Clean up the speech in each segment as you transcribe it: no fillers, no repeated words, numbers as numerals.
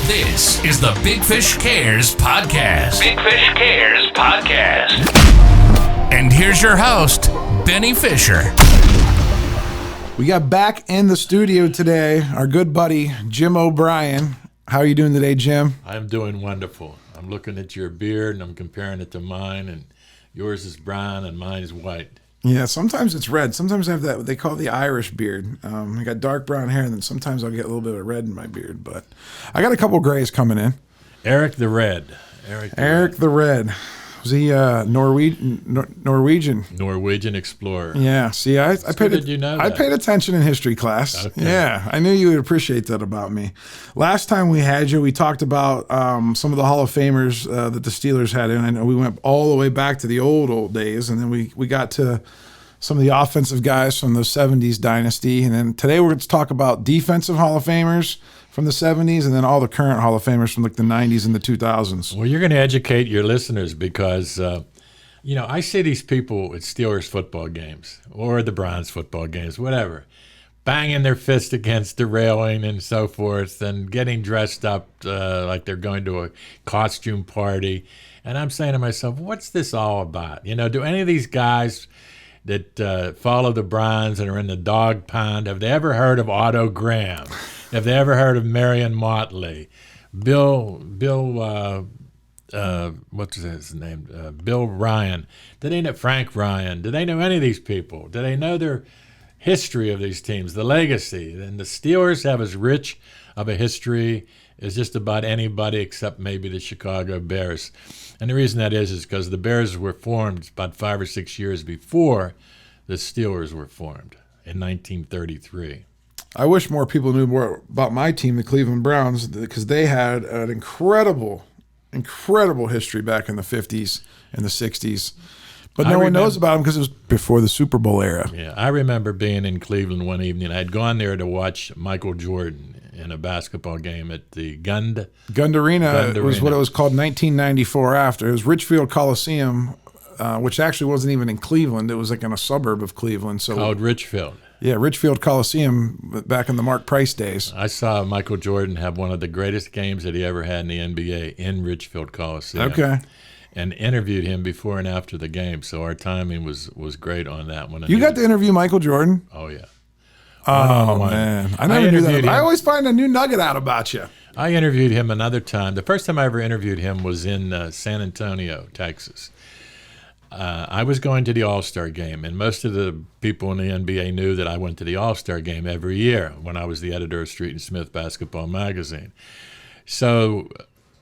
This is the Big Fish Cares Podcast. Big Fish Cares Podcast. And here's your host, Benny Fisher. We got back in the studio today our good buddy, Jim O'Brien. How are you doing today, Jim? I'm doing wonderful. I'm looking at your beard and I'm comparing it to mine, and yours is brown and mine is white. Yeah, sometimes it's red. Sometimes I have that what they call the Irish beard. I got dark brown hair, and then sometimes I'll get a little bit of red in my beard. But I got a couple grays coming in. Eric the Red. Eric the Red. Was he Norwegian? Norwegian explorer. Yeah. See, I paid attention in history class. Okay. Yeah, I knew you would appreciate that about me. Last time we had you, we talked about some of the Hall of Famers that the Steelers had in. I know we went all the way back to the old days, and then we got to some of the offensive guys from the 70s dynasty. And then today we're going to talk about defensive Hall of Famers from the 70s, and then all the current Hall of Famers from like the 90s and the 2000s. Well, you're going to educate your listeners because, I see these people at Steelers football games or the Browns football games, whatever, banging their fist against the railing and so forth and getting dressed up like they're going to a costume party. And I'm saying to myself, what's this all about? Do any of these guys that follow the Browns and are in the dog pound, have they ever heard of Otto Graham? Have they ever heard of Marion Motley? Bill, what's his name? Bill Ryan. Do they know Frank Ryan? Do they know any of these people? Do they know their history of these teams, the legacy? And the Steelers have as rich of a history as just about anybody except maybe the Chicago Bears. And the reason that is because the Bears were formed about 5 or 6 years before the Steelers were formed in 1933. I wish more people knew more about my team, the Cleveland Browns, because they had an incredible history back in the 50s and the 60s. But no one knows about them because it was before the Super Bowl era. Yeah, I remember being in Cleveland one evening. I had gone there to watch Michael Jordan in a basketball game at the Gund Arena. It was what it was called 1994 after. It was Richfield Coliseum, which actually wasn't even in Cleveland. It was like in a suburb of Cleveland. Called Richfield. Yeah, Richfield Coliseum back in the Mark Price days. I saw Michael Jordan have one of the greatest games that he ever had in the NBA in Richfield Coliseum. Okay. And interviewed him before and after the game, so our timing was great on that one. You got to interview Michael Jordan? Oh, yeah. Oh, man. I never knew that. I always find a new nugget out about you. I interviewed him another time. The first time I ever interviewed him was in San Antonio, Texas. I was going to the All-Star game, and most of the people in the NBA knew that I went to the All-Star game every year when I was the editor of Street and Smith Basketball Magazine. So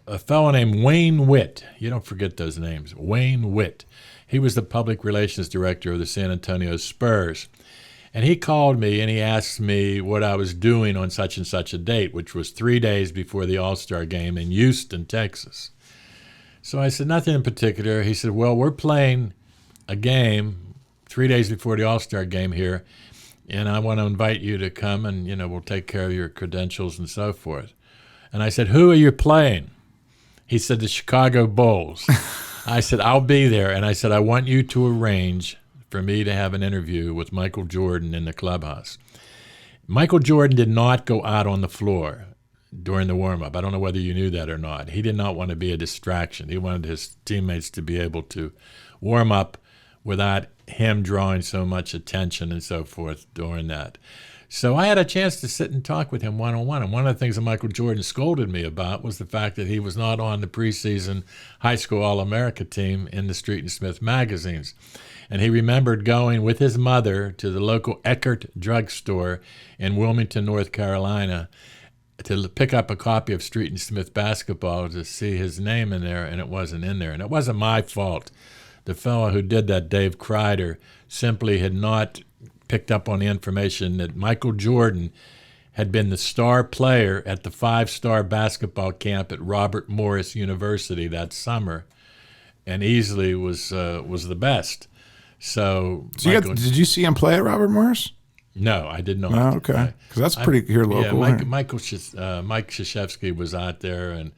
a fellow named Wayne Witt, you don't forget those names, Wayne Witt, he was the public relations director of the San Antonio Spurs. And he called me and he asked me what I was doing on such and such a date, which was 3 days before the All-Star game in Houston, Texas. So I said, nothing in particular. He said, well, we're playing a game 3 days before the All-Star game here, and I want to invite you to come and, we'll take care of your credentials and so forth. And I said, who are you playing? He said, the Chicago Bulls. I said, I'll be there. And I said, I want you to arrange for me to have an interview with Michael Jordan in the clubhouse. Michael Jordan did not go out on the floor during the warm-up. I don't know whether you knew that or not. He did not want to be a distraction. He wanted his teammates to be able to warm up without him drawing so much attention and so forth during that. So I had a chance to sit and talk with him one-on-one, and one of the things that Michael Jordan scolded me about was the fact that he was not on the preseason high school All-America team in the Street and Smith magazines. And he remembered going with his mother to the local Eckert drugstore in Wilmington, North Carolina, to pick up a copy of Street and Smith Basketball to see his name in there, and it wasn't in there. And it wasn't my fault. The fellow who did that, Dave Kreider, simply had not picked up on the information that Michael Jordan had been the star player at the 5-star basketball camp at Robert Morris University that summer, and easily was the best. So did you see him play at Robert Morris? No, I did not. Oh, okay. Because that's pretty here local. Yeah, Mike Krzyzewski was out there, and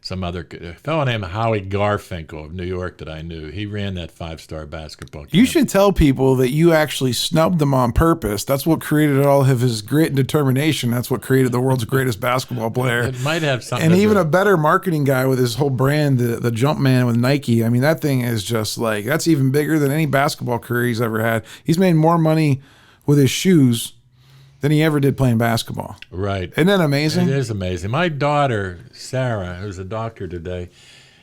some other a fellow named Howie Garfinkel of New York that I knew. He ran that 5-star basketball camp. You should tell people that you actually snubbed him on purpose. That's what created all of his grit and determination. That's what created the world's greatest basketball player. It might have something. And even a better marketing guy with his whole brand, the Jumpman with Nike. I mean, that thing is just like, that's even bigger than any basketball career he's ever had. He's made more money with his shoes than he ever did playing basketball. Right. Isn't that amazing? It is amazing. My daughter, Sarah, who's a doctor today,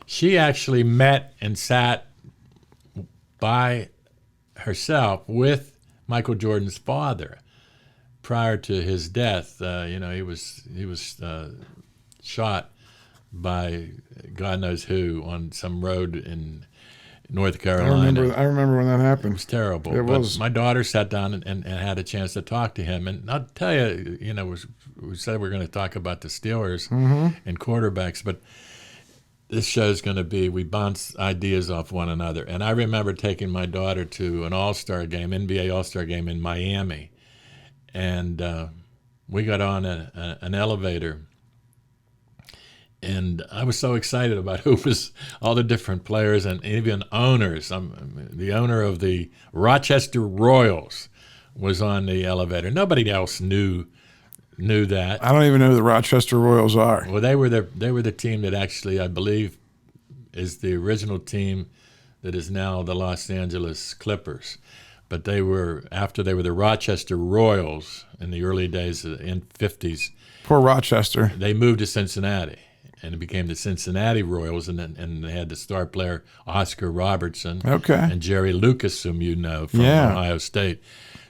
she actually met and sat by herself with Michael Jordan's father prior to his death. He was shot by God knows who on some road in North Carolina. I remember when that happened. It was terrible. It was. My daughter sat down and had a chance to talk to him. And I'll tell you, we said we're going to talk about the Steelers and quarterbacks, but this show's going to be, we bounce ideas off one another. And I remember taking my daughter to an All-Star game, NBA All-Star game in Miami. And we got on an elevator. And I was so excited about who was all the different players and even owners. The owner of the Rochester Royals was on the elevator. Nobody else knew that. I don't even know who the Rochester Royals are. Well, they were the team that actually, I believe, is the original team that is now the Los Angeles Clippers. But they were the Rochester Royals in the early days in 50s. Poor Rochester. They moved to Cincinnati. And it became the Cincinnati Royals, and they had the star player Oscar Robertson and Jerry Lucas, whom you know from Ohio State.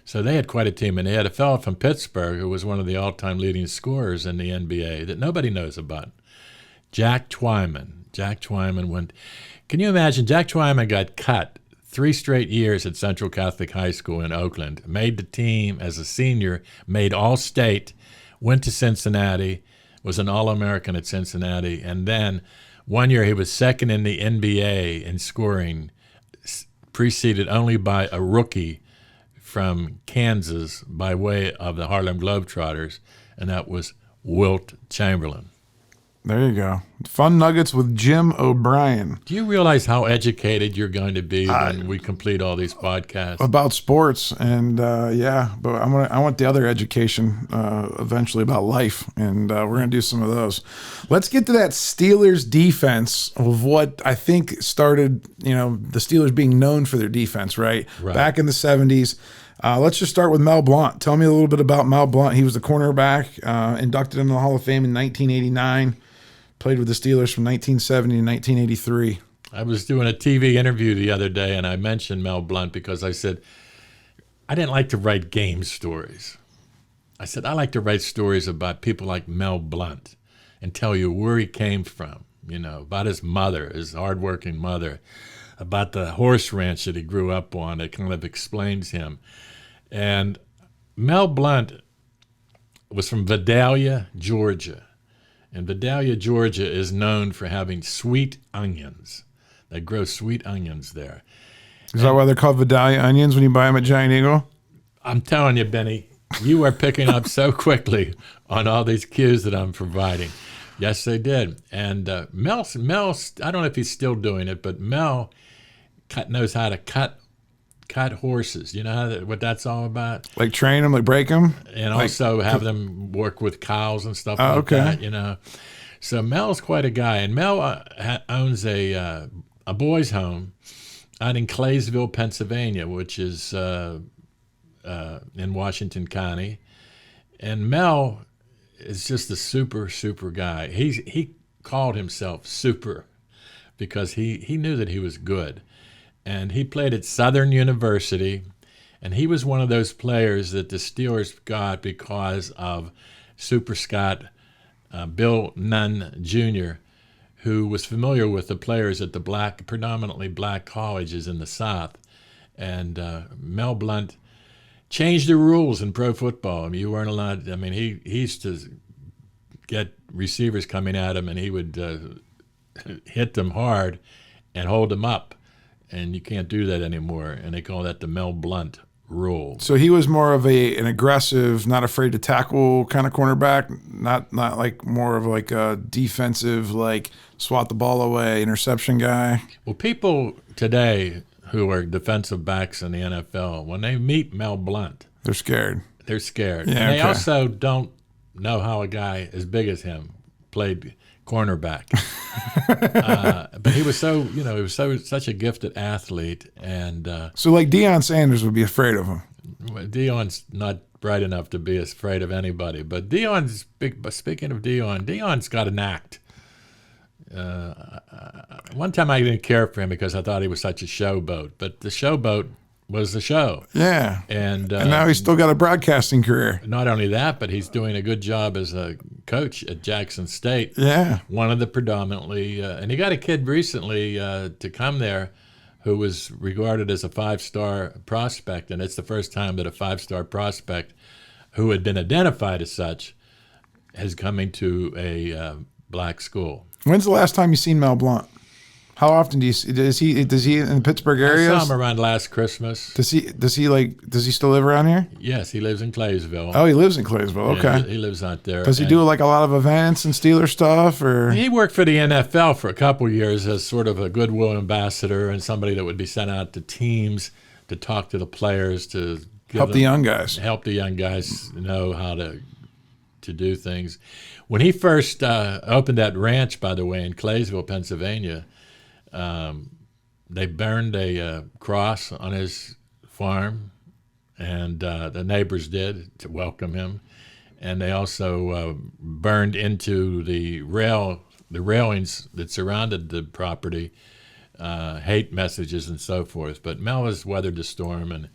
So they had quite a team, and they had a fellow from Pittsburgh who was one of the all-time leading scorers in the NBA that nobody knows about, Jack Twyman. Jack Twyman went. Can you imagine? Jack Twyman got cut 3 straight years at Central Catholic High School in Oakland, made the team as a senior, made All-State, went to Cincinnati, was an All-American at Cincinnati, and then one year he was second in the NBA in scoring, preceded only by a rookie from Kansas by way of the Harlem Globetrotters, and that was Wilt Chamberlain. There you go. Fun Nuggets with Jim O'Brien. Do you realize how educated you're going to be when we complete all these podcasts? About sports, and but I want the other education eventually about life, and we're going to do some of those. Let's get to that Steelers defense of what I think started, the Steelers being known for their defense, right? Back in the 70s. Let's just start with Mel Blount. Tell me a little bit about Mel Blount. He was the cornerback, inducted into the Hall of Fame in 1989. Played with the Steelers from 1970 to 1983. I was doing a TV interview the other day, and I mentioned Mel Blunt because I said, I didn't like to write game stories. I said, I like to write stories about people like Mel Blunt and tell you where he came from, about his mother, his hardworking mother, about the horse ranch that he grew up on. It kind of explains him. And Mel Blunt was from Vidalia, Georgia. And Vidalia, Georgia is known for having sweet onions. They grow sweet onions there. Is that why they're called Vidalia onions when you buy them at Giant Eagle? I'm telling you, Benny, you are picking up so quickly on all these cues that I'm providing. Yes, they did. And Mel, I don't know if he's still doing it, but Mel knows how to cut horses. You know what that's all about? Like train them, like break them? And also have them work with cows and stuff like that, So Mel's quite a guy. And Mel owns a boys' home out in Claysville, Pennsylvania, which is in Washington County. And Mel is just a super, super guy. He called himself super because he knew that he was good. And he played at Southern University, and he was one of those players that the Steelers got because of Super Scott Bill Nunn Jr., who was familiar with the players at the predominantly black colleges in the South. And Mel Blunt changed the rules in pro football. I mean, you weren't allowed. He used to get receivers coming at him, and he would hit them hard and hold them up. And you can't do that anymore. And they call that the Mel Blunt rule. So he was more of an aggressive, not afraid to tackle kind of cornerback, not like more of like a defensive, like swat the ball away, interception guy. Well, people today who are defensive backs in the NFL, when they meet Mel Blount, they're scared. They're scared. Yeah, and they okay. also don't know how a guy as big as him played cornerback. But he was such a gifted athlete. And So like Deion Sanders would be afraid of him. Deion's not bright enough to be afraid of anybody. But Deion's speaking of Deion's got an act. One time I didn't care for him because I thought he was such a showboat. But the showboat was the show. Yeah. And now he's still got a broadcasting career. Not only that, but he's doing a good job as a coach at Jackson State. Yeah. One of the predominantly, and he got a kid recently to come there who was regarded as a 5-star prospect, and it's the first time that a 5-star prospect who had been identified as such has coming to a black school. When's the last time you seen Mel Blount? How often does he in the Pittsburgh area? I saw him around last Christmas. Does he still live around here? Yes, he lives in Claysville. Oh, he lives in Claysville. Okay. Yeah, he lives out there. Does he do like a lot of events and Steeler stuff, or? He worked for the NFL for a couple of years as sort of a goodwill ambassador and somebody that would be sent out to teams to talk to the players, to Help the young guys know how to do things. When he first opened that ranch, by the way, in Claysville, Pennsylvania, they burned a cross on his farm, and the neighbors did to welcome him, and they also burned into the railings that surrounded the property, hate messages and so forth. But Mel has weathered the storm, and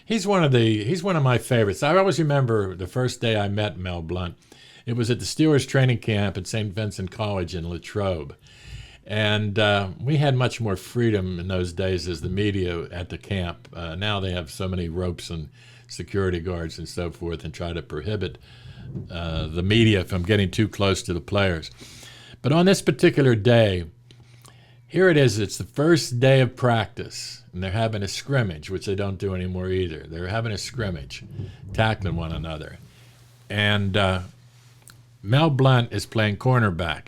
he's one of my favorites. I always remember the first day I met Mel Blunt. It was at the Steelers training camp at St. Vincent College in Latrobe. And we had much more freedom in those days as the media at the camp. Now they have so many ropes and security guards and so forth and try to prohibit the media from getting too close to the players. But on this particular day, here it is. It's the first day of practice, and they're having a scrimmage, which they don't do anymore either. They're having a scrimmage, tackling one another. And Mel Blunt is playing cornerback.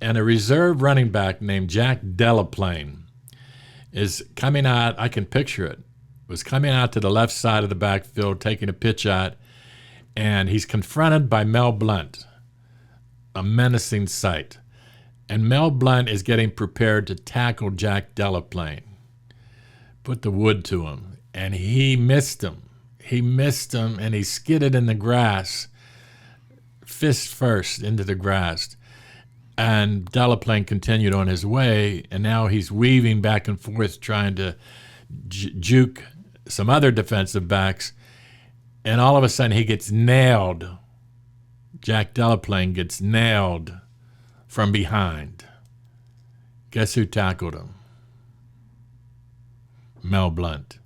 And a reserve running back named Jack Delaplane is coming out. I can picture it. Was coming out to the left side of the backfield, taking a pitch out, and he's confronted by Mel Blunt, a menacing sight. And Mel Blunt is getting prepared to tackle Jack Delaplane, put the wood to him, and he missed him. He missed him, and he skidded in the grass, fist first into the grass. And Delaplane continued on his way, and now he's weaving back and forth trying to juke some other defensive backs, and all of a sudden he gets nailed. Jack Delaplane gets nailed from behind. Guess who tackled him? Mel Blunt.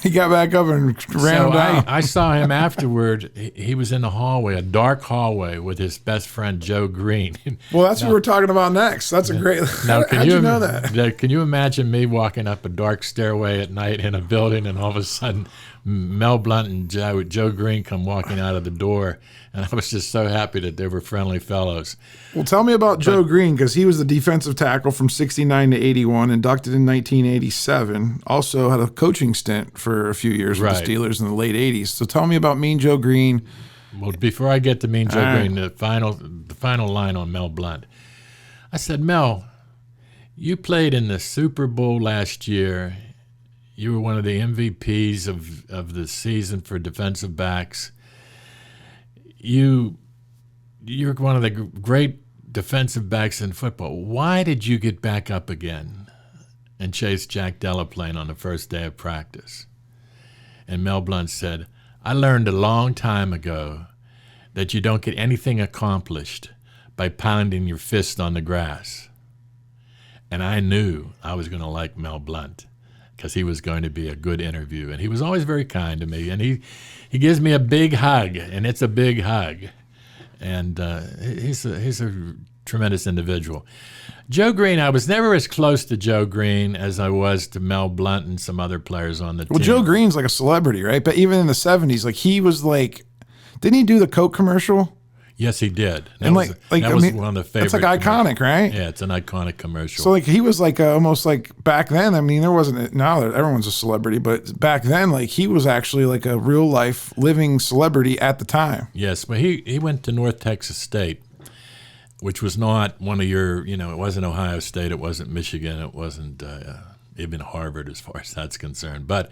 He got back up and ran him down. I saw him afterward. He was in the hallway, a dark hallway, with his best friend Joe Greene. Well, that's what we're talking about next. That's a great. Now, How'd you know that? Can you imagine me walking up a dark stairway at night in a building, and all of a sudden Mel Blunt and Joe Greene come walking out of the door, and I was just so happy that they were friendly fellows. Well, tell me about Joe Greene, because he was the defensive tackle from 69 to 81, inducted in 1987. Also had a coaching stint for a few years with the Steelers in the late 80s. So tell me about Mean Joe Greene. Well, before I get to Mean Joe Greene, the final line on Mel Blunt. I said, Mel, you played in the Super Bowl last year. You were one of the MVPs of the season for defensive backs. You're one of the great defensive backs in football. Why did you get back up again and chase Jack Delaplane on the first day of practice? And Mel Blunt said, I learned a long time ago that you don't get anything accomplished by pounding your fist on the grass. And I knew I was going to like Mel Blunt, because he was going to be a good interview. And he was always very kind to me. And he gives me a big hug, and it's a big hug. and he's a tremendous individual. Joe Greene, I was never as close to Joe Greene as I was to Mel Blount and some other players on the team. Well, Joe Greene's like a celebrity, right? But even in the 70s, like he was like, didn't he do the Coke commercial? Yes, he did. That was one of the favorite. It's like iconic, right? Yeah, it's an iconic commercial. So like he was like almost like back then. I mean, there wasn't now that everyone's a celebrity, but back then, like he was actually like a real life living celebrity at the time. Yes, but he went to North Texas State, which was not one of your, it wasn't Ohio State, it wasn't Michigan, it wasn't even Harvard as far as that's concerned. But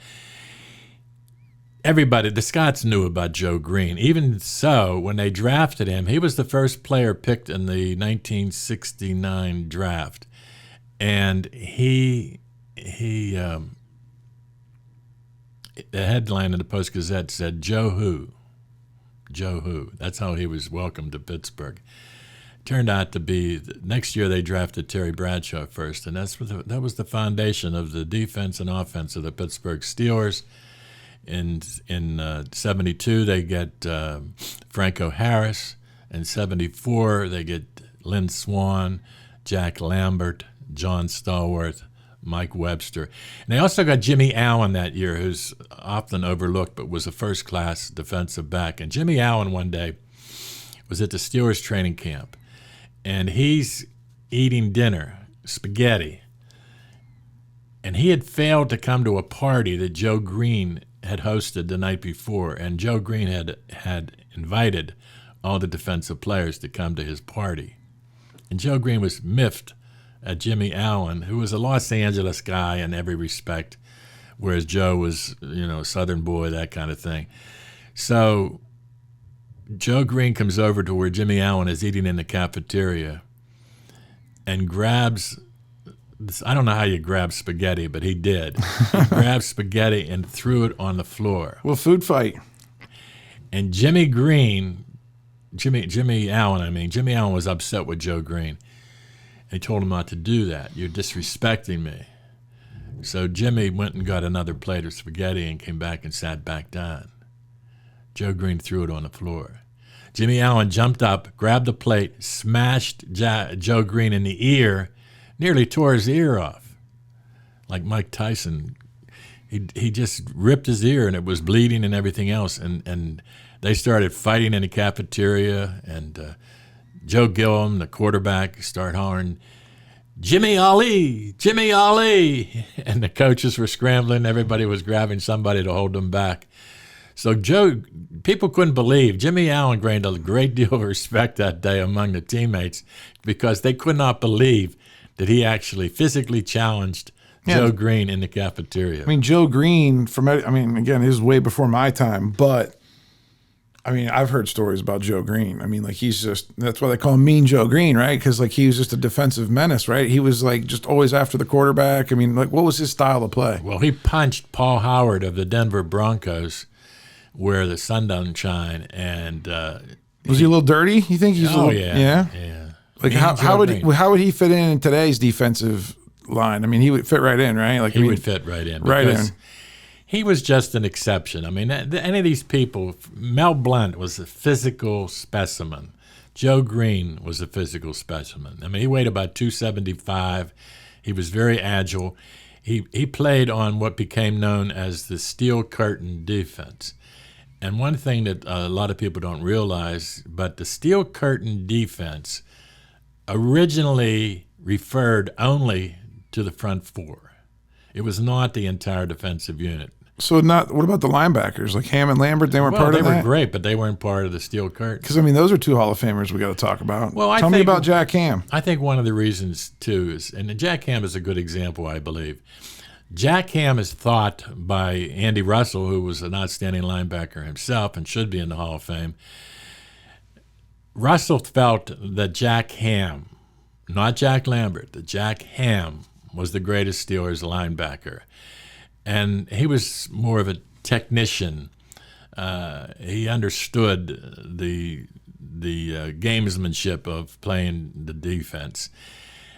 everybody, the Scots knew about Joe Greene. Even so, when they drafted him, he was the first player picked in the 1969 draft. And the headline in the Post-Gazette said, Joe Who? Joe Who? That's how he was welcomed to Pittsburgh. Turned out to be, next year they drafted Terry Bradshaw first, and that was the foundation of the defense and offense of the Pittsburgh Steelers. In 72, they get Franco Harris. In 74, they get Lynn Swann, Jack Lambert, John Stallworth, Mike Webster. And they also got Jimmy Allen that year, who's often overlooked but was a first-class defensive back. And Jimmy Allen one day was at the Steelers training camp, and he's eating dinner, spaghetti. And he had failed to come to a party that Joe Greene had hosted the night before, and Joe Greene had invited all the defensive players to come to his party. And Joe Greene was miffed at Jimmy Allen, who was a Los Angeles guy in every respect, whereas Joe was, a Southern boy, that kind of thing. So Joe Greene comes over to where Jimmy Allen is eating in the cafeteria and grabs, I don't know how you grab spaghetti, but he did. He grabbed spaghetti and threw it on the floor. Well, food fight. And Jimmy Allen was upset with Joe Greene. He told him not to do that. You're disrespecting me. So Jimmy went and got another plate of spaghetti and came back and sat back down. Joe Greene threw it on the floor. Jimmy Allen jumped up, grabbed the plate, smashed Joe Greene in the ear, nearly tore his ear off. Like Mike Tyson. He just ripped his ear, and it was bleeding and everything else. And they started fighting in the cafeteria, and Joe Gillum, the quarterback, started hollering, Jimmy Ali, Jimmy Ali. And the coaches were scrambling. Everybody was grabbing somebody to hold them back. So people couldn't believe. Jimmy Allen gained a great deal of respect that day among the teammates because they could not believe that he actually physically challenged Joe Greene in the cafeteria. I mean, Joe Greene, again, this is way before my time, but I've heard stories about Joe Greene. Like that's why they call him Mean Joe Greene, right? Because like he was just a defensive menace, right? He was like just always after the quarterback. What was his style of play? Well, he punched Paul Howard of the Denver Broncos where the sun don't shine. And was he a little dirty? You think he's yeah. Like how would he fit in today's defensive line? He would fit right in, right? Like he would fit right in. Right in. He was just an exception. Any of these people, Mel Blunt was a physical specimen. Joe Greene was a physical specimen. He weighed about 275. He was very agile. He played on what became known as the steel curtain defense. And one thing that a lot of people don't realize, but the steel curtain defense originally referred only to the front four. It was not the entire defensive unit. So what about the linebackers? Like Ham and Lambert, they weren't part of that? They were great, but they weren't part of the steel curtain. Because, those are two Hall of Famers we got to talk about. Well, Tell me about Jack Ham. I think one of the reasons, too, is, and Jack Ham is a good example, I believe. Jack Ham is thought by Andy Russell, who was an outstanding linebacker himself and should be in the Hall of Fame. Russell felt that Jack Ham, not Jack Lambert, that Jack Ham was the greatest Steelers linebacker. And he was more of a technician. He understood the gamesmanship of playing the defense.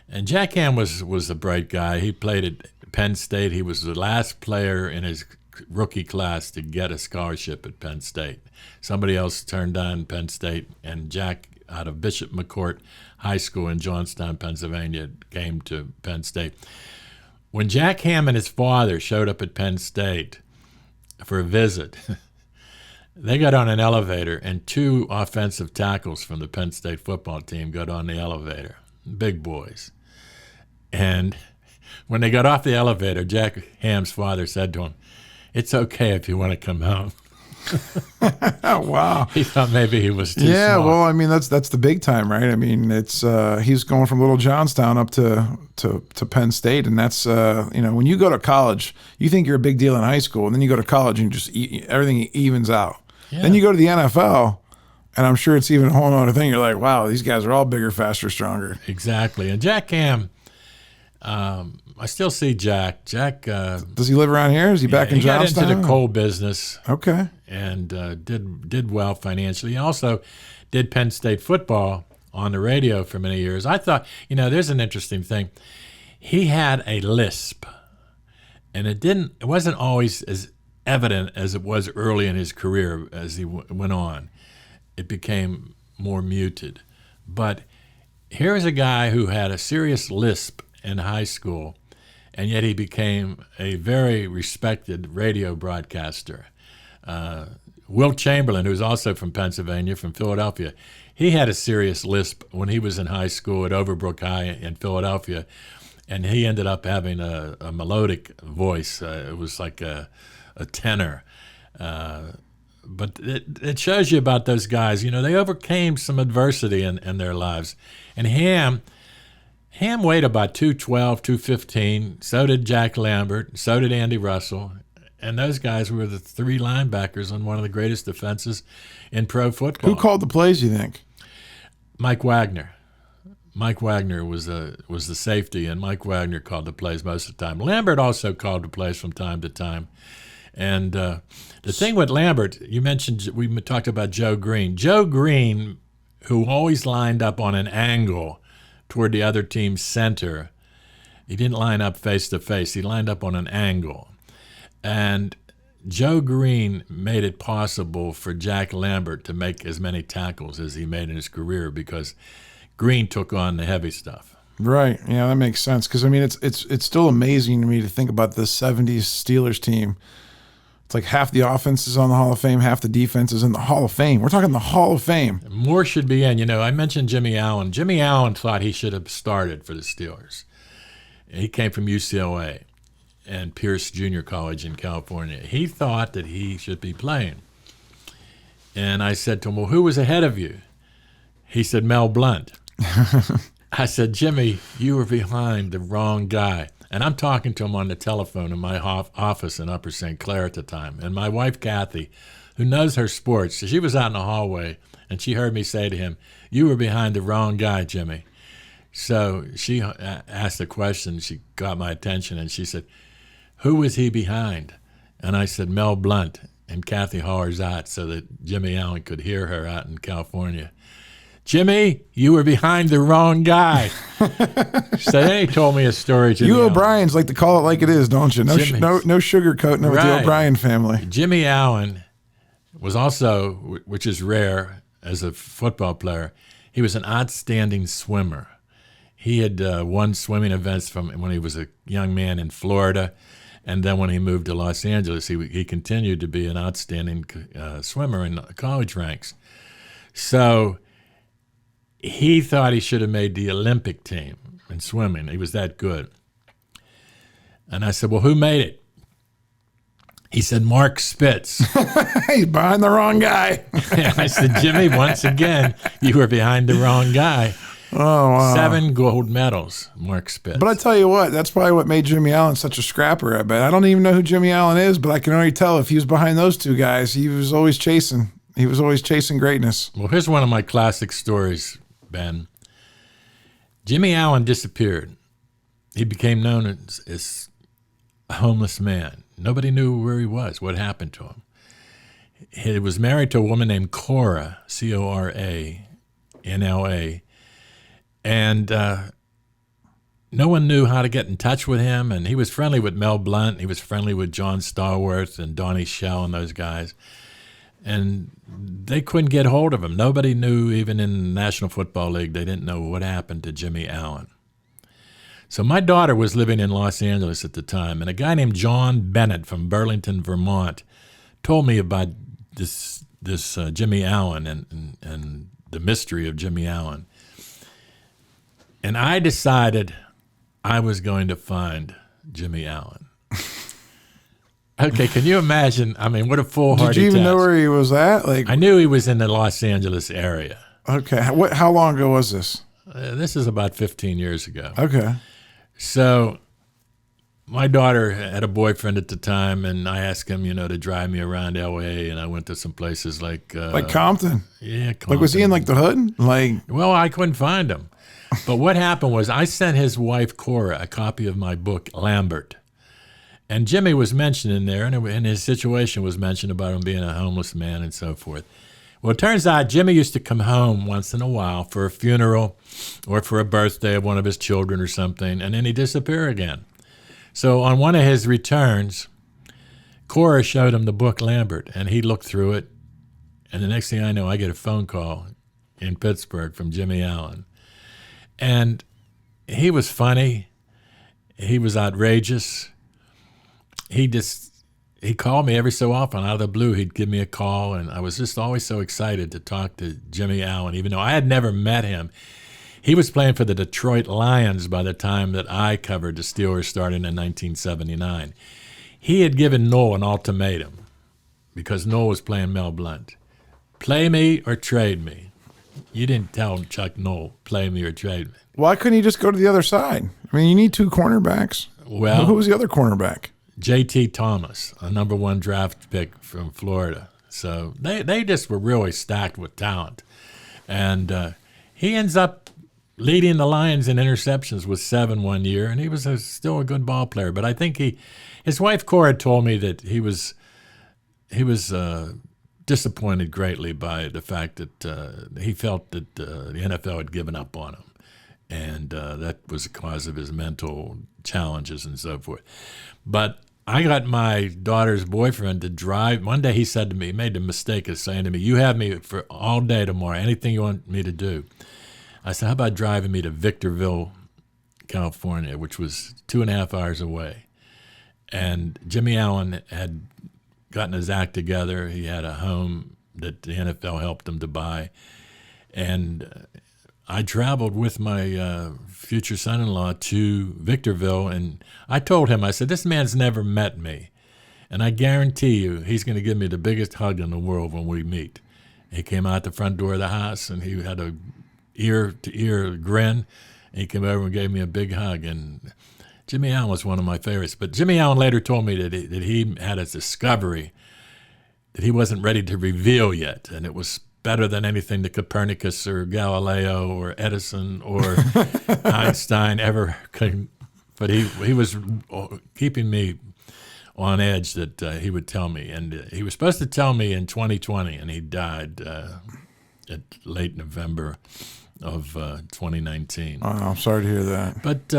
And Jack Ham was a bright guy. He played at Penn State. He was the last player in his rookie class to get a scholarship at Penn State. Somebody else turned down Penn State, and Jack out of Bishop McCourt High School in Johnstown, Pennsylvania, came to Penn State. When Jack Ham and his father showed up at Penn State for a visit, they got on an elevator, and 2 offensive tackles from the Penn State football team got on the elevator, big boys. And when they got off the elevator, Jack Ham's father said to him, "It's okay if you want to come home." Wow. He thought maybe he was too small. Well, I mean, that's the big time, right? I mean, it's he's going from little Johnstown up to Penn State, and that's when you go to college, you think you're a big deal in high school, and then you go to college and just everything evens out. Yeah. Then you go to the NFL, and I'm sure it's even a whole other thing. You're like, wow, these guys are all bigger, faster, stronger. Exactly. And Jack Ham, I still see Jack. Jack. Does he live around here? Is he back in Johnstown? He got into the coal business. Okay. And did well financially. He also did Penn State football on the radio for many years. I thought, there's an interesting thing. He had a lisp, and it wasn't always as evident as it was early in his career as he went on. It became more muted. But here's a guy who had a serious lisp in high school, and yet he became a very respected radio broadcaster. Wilt Chamberlain, who's also from Pennsylvania, from Philadelphia, he had a serious lisp when he was in high school at Overbrook High in Philadelphia, and he ended up having a melodic voice. It was like a tenor. But it shows you about those guys. They overcame some adversity in their lives. And Ham weighed about 212, 215. So did Jack Lambert. So did Andy Russell. And those guys were the 3 linebackers on one of the greatest defenses in pro football. Who called the plays, you think? Mike Wagner. Mike Wagner was the safety, and Mike Wagner called the plays most of the time. Lambert also called the plays from time to time. And the thing with Lambert, we talked about Joe Greene. Joe Greene, who always lined up on an angle toward the other team's center, he didn't line up face to face. He lined up on an angle. And Joe Greene made it possible for Jack Lambert to make as many tackles as he made in his career because Greene took on the heavy stuff. Right. Yeah, that makes sense. Because, I mean, it's still amazing to me to think about the 70s Steelers team. It's like half the offense is on the Hall of Fame, half the defense is in the Hall of Fame. We're talking the Hall of Fame. More should be in. I mentioned Jimmy Allen. Jimmy Allen thought he should have started for the Steelers. He came from UCLA and Pierce Junior College in California. He thought that he should be playing. And I said to him, well, who was ahead of you? He said, Mel Blount. I said, Jimmy, you were behind the wrong guy. And I'm talking to him on the telephone in my office in Upper St. Clair at the time. And my wife, Kathy, who knows her sports, she was out in the hallway, and she heard me say to him, you were behind the wrong guy, Jimmy. So she asked a question. She got my attention, and she said, who was he behind? And I said, Mel Blunt. And Kathy hollers out so that Jimmy Allen could hear her out in California. Jimmy, you were behind the wrong guy. So then he told me a story. Jimmy You Allen. O'Briens like to call it like it is, don't you? No sugarcoating with the O'Brien family. Jimmy Allen was also, which is rare as a football player, he was an outstanding swimmer. He had won swimming events from when he was a young man in Florida, and then when he moved to Los Angeles, he continued to be an outstanding swimmer in college ranks. So he thought he should have made the Olympic team in swimming. He was that good. And I said, well, who made it? He said, Mark Spitz. He's behind the wrong guy. I said, Jimmy, once again, you were behind the wrong guy. Oh, wow. 7 gold medals, Mark Spitz. But I tell you what, that's probably what made Jimmy Allen such a scrapper, I bet. I don't even know who Jimmy Allen is, but I can already tell if he was behind those 2 guys, he was always chasing. He was always chasing greatness. Well, here's one of my classic stories, Ben. Jimmy Allen disappeared. He became known as a homeless man. Nobody knew where he was, what happened to him. He was married to a woman named Cora, C-O-R-A, in L.A., and no one knew how to get in touch with him, and he was friendly with Mel Blount. He was friendly with John Starworth and Donnie Shell and those guys. And they couldn't get hold of him. Nobody knew, even in the National Football League, they didn't know what happened to Jimmy Allen. So my daughter was living in Los Angeles at the time, and a guy named John Bennett from Burlington, Vermont, told me about this Jimmy Allen and the mystery of Jimmy Allen. And I decided I was going to find Jimmy Allen. Okay, can you imagine? I mean, what a foolhardy Did you even task. know where he was at? I knew he was in the Los Angeles area. Okay. How long ago was this? This is about 15 years ago. Okay. So my daughter had a boyfriend at the time, and I asked him, to drive me around L.A., and I went to some places like Compton? Yeah, Compton. Like, was he in, the hood? Well, I couldn't find him. But what happened was I sent his wife, Cora, a copy of my book, Lambert. And Jimmy was mentioned in there, and his situation was mentioned about him being a homeless man and so forth. Well, it turns out Jimmy used to come home once in a while for a funeral or for a birthday of one of his children or something, and then he'd disappear again. So on one of his returns, Cora showed him the book Lambert, and he looked through it, and the next thing I know, I get a phone call in Pittsburgh from Jimmy Allen. And he was funny. He was outrageous. He called me every so often out of the blue. He'd give me a call, and I was just always so excited to talk to Jimmy Allen, even though I had never met him. He was playing for the Detroit Lions by the time that I covered the Steelers starting in 1979. He had given Noel an ultimatum because Noel was playing Mel Blunt. Play me or trade me. You didn't tell Chuck Noel, play me or trade me. Why couldn't he just go to the other side? I mean, you need two cornerbacks. Well, who was the other cornerback? J.T. Thomas, a number 1 draft pick from Florida. So they just were really stacked with talent. And he ends up leading the Lions in interceptions with 7 one year, and he was still a good ball player. But I think his wife Cora told me that he was disappointed greatly by the fact that he felt that the NFL had given up on him, and that was the cause of his mental challenges and so forth. But I got my daughter's boyfriend to drive. One day he said to me, he made the mistake of saying to me, "You have me for all day tomorrow, anything you want me to do." I said, "How about driving me to Victorville, California," which was 2.5 hours away. And Jimmy Allen had gotten his act together. He had a home that the NFL helped him to buy. And I traveled with my future son-in-law to Victorville, and I told him, I said, "This man's never met me, and I guarantee you he's going to give me the biggest hug in the world when we meet." He came out the front door of the house, and he had a ear-to-ear grin, and he came over and gave me a big hug. And Jimmy Allen was one of my favorites. But Jimmy Allen later told me that he had a discovery that he wasn't ready to reveal yet, and it was better than anything that Copernicus or Galileo or Edison or Einstein ever could. But he was keeping me on edge that he would tell me. And he was supposed to tell me in 2020, and he died at late November of 2019. Oh, I'm sorry to hear that. But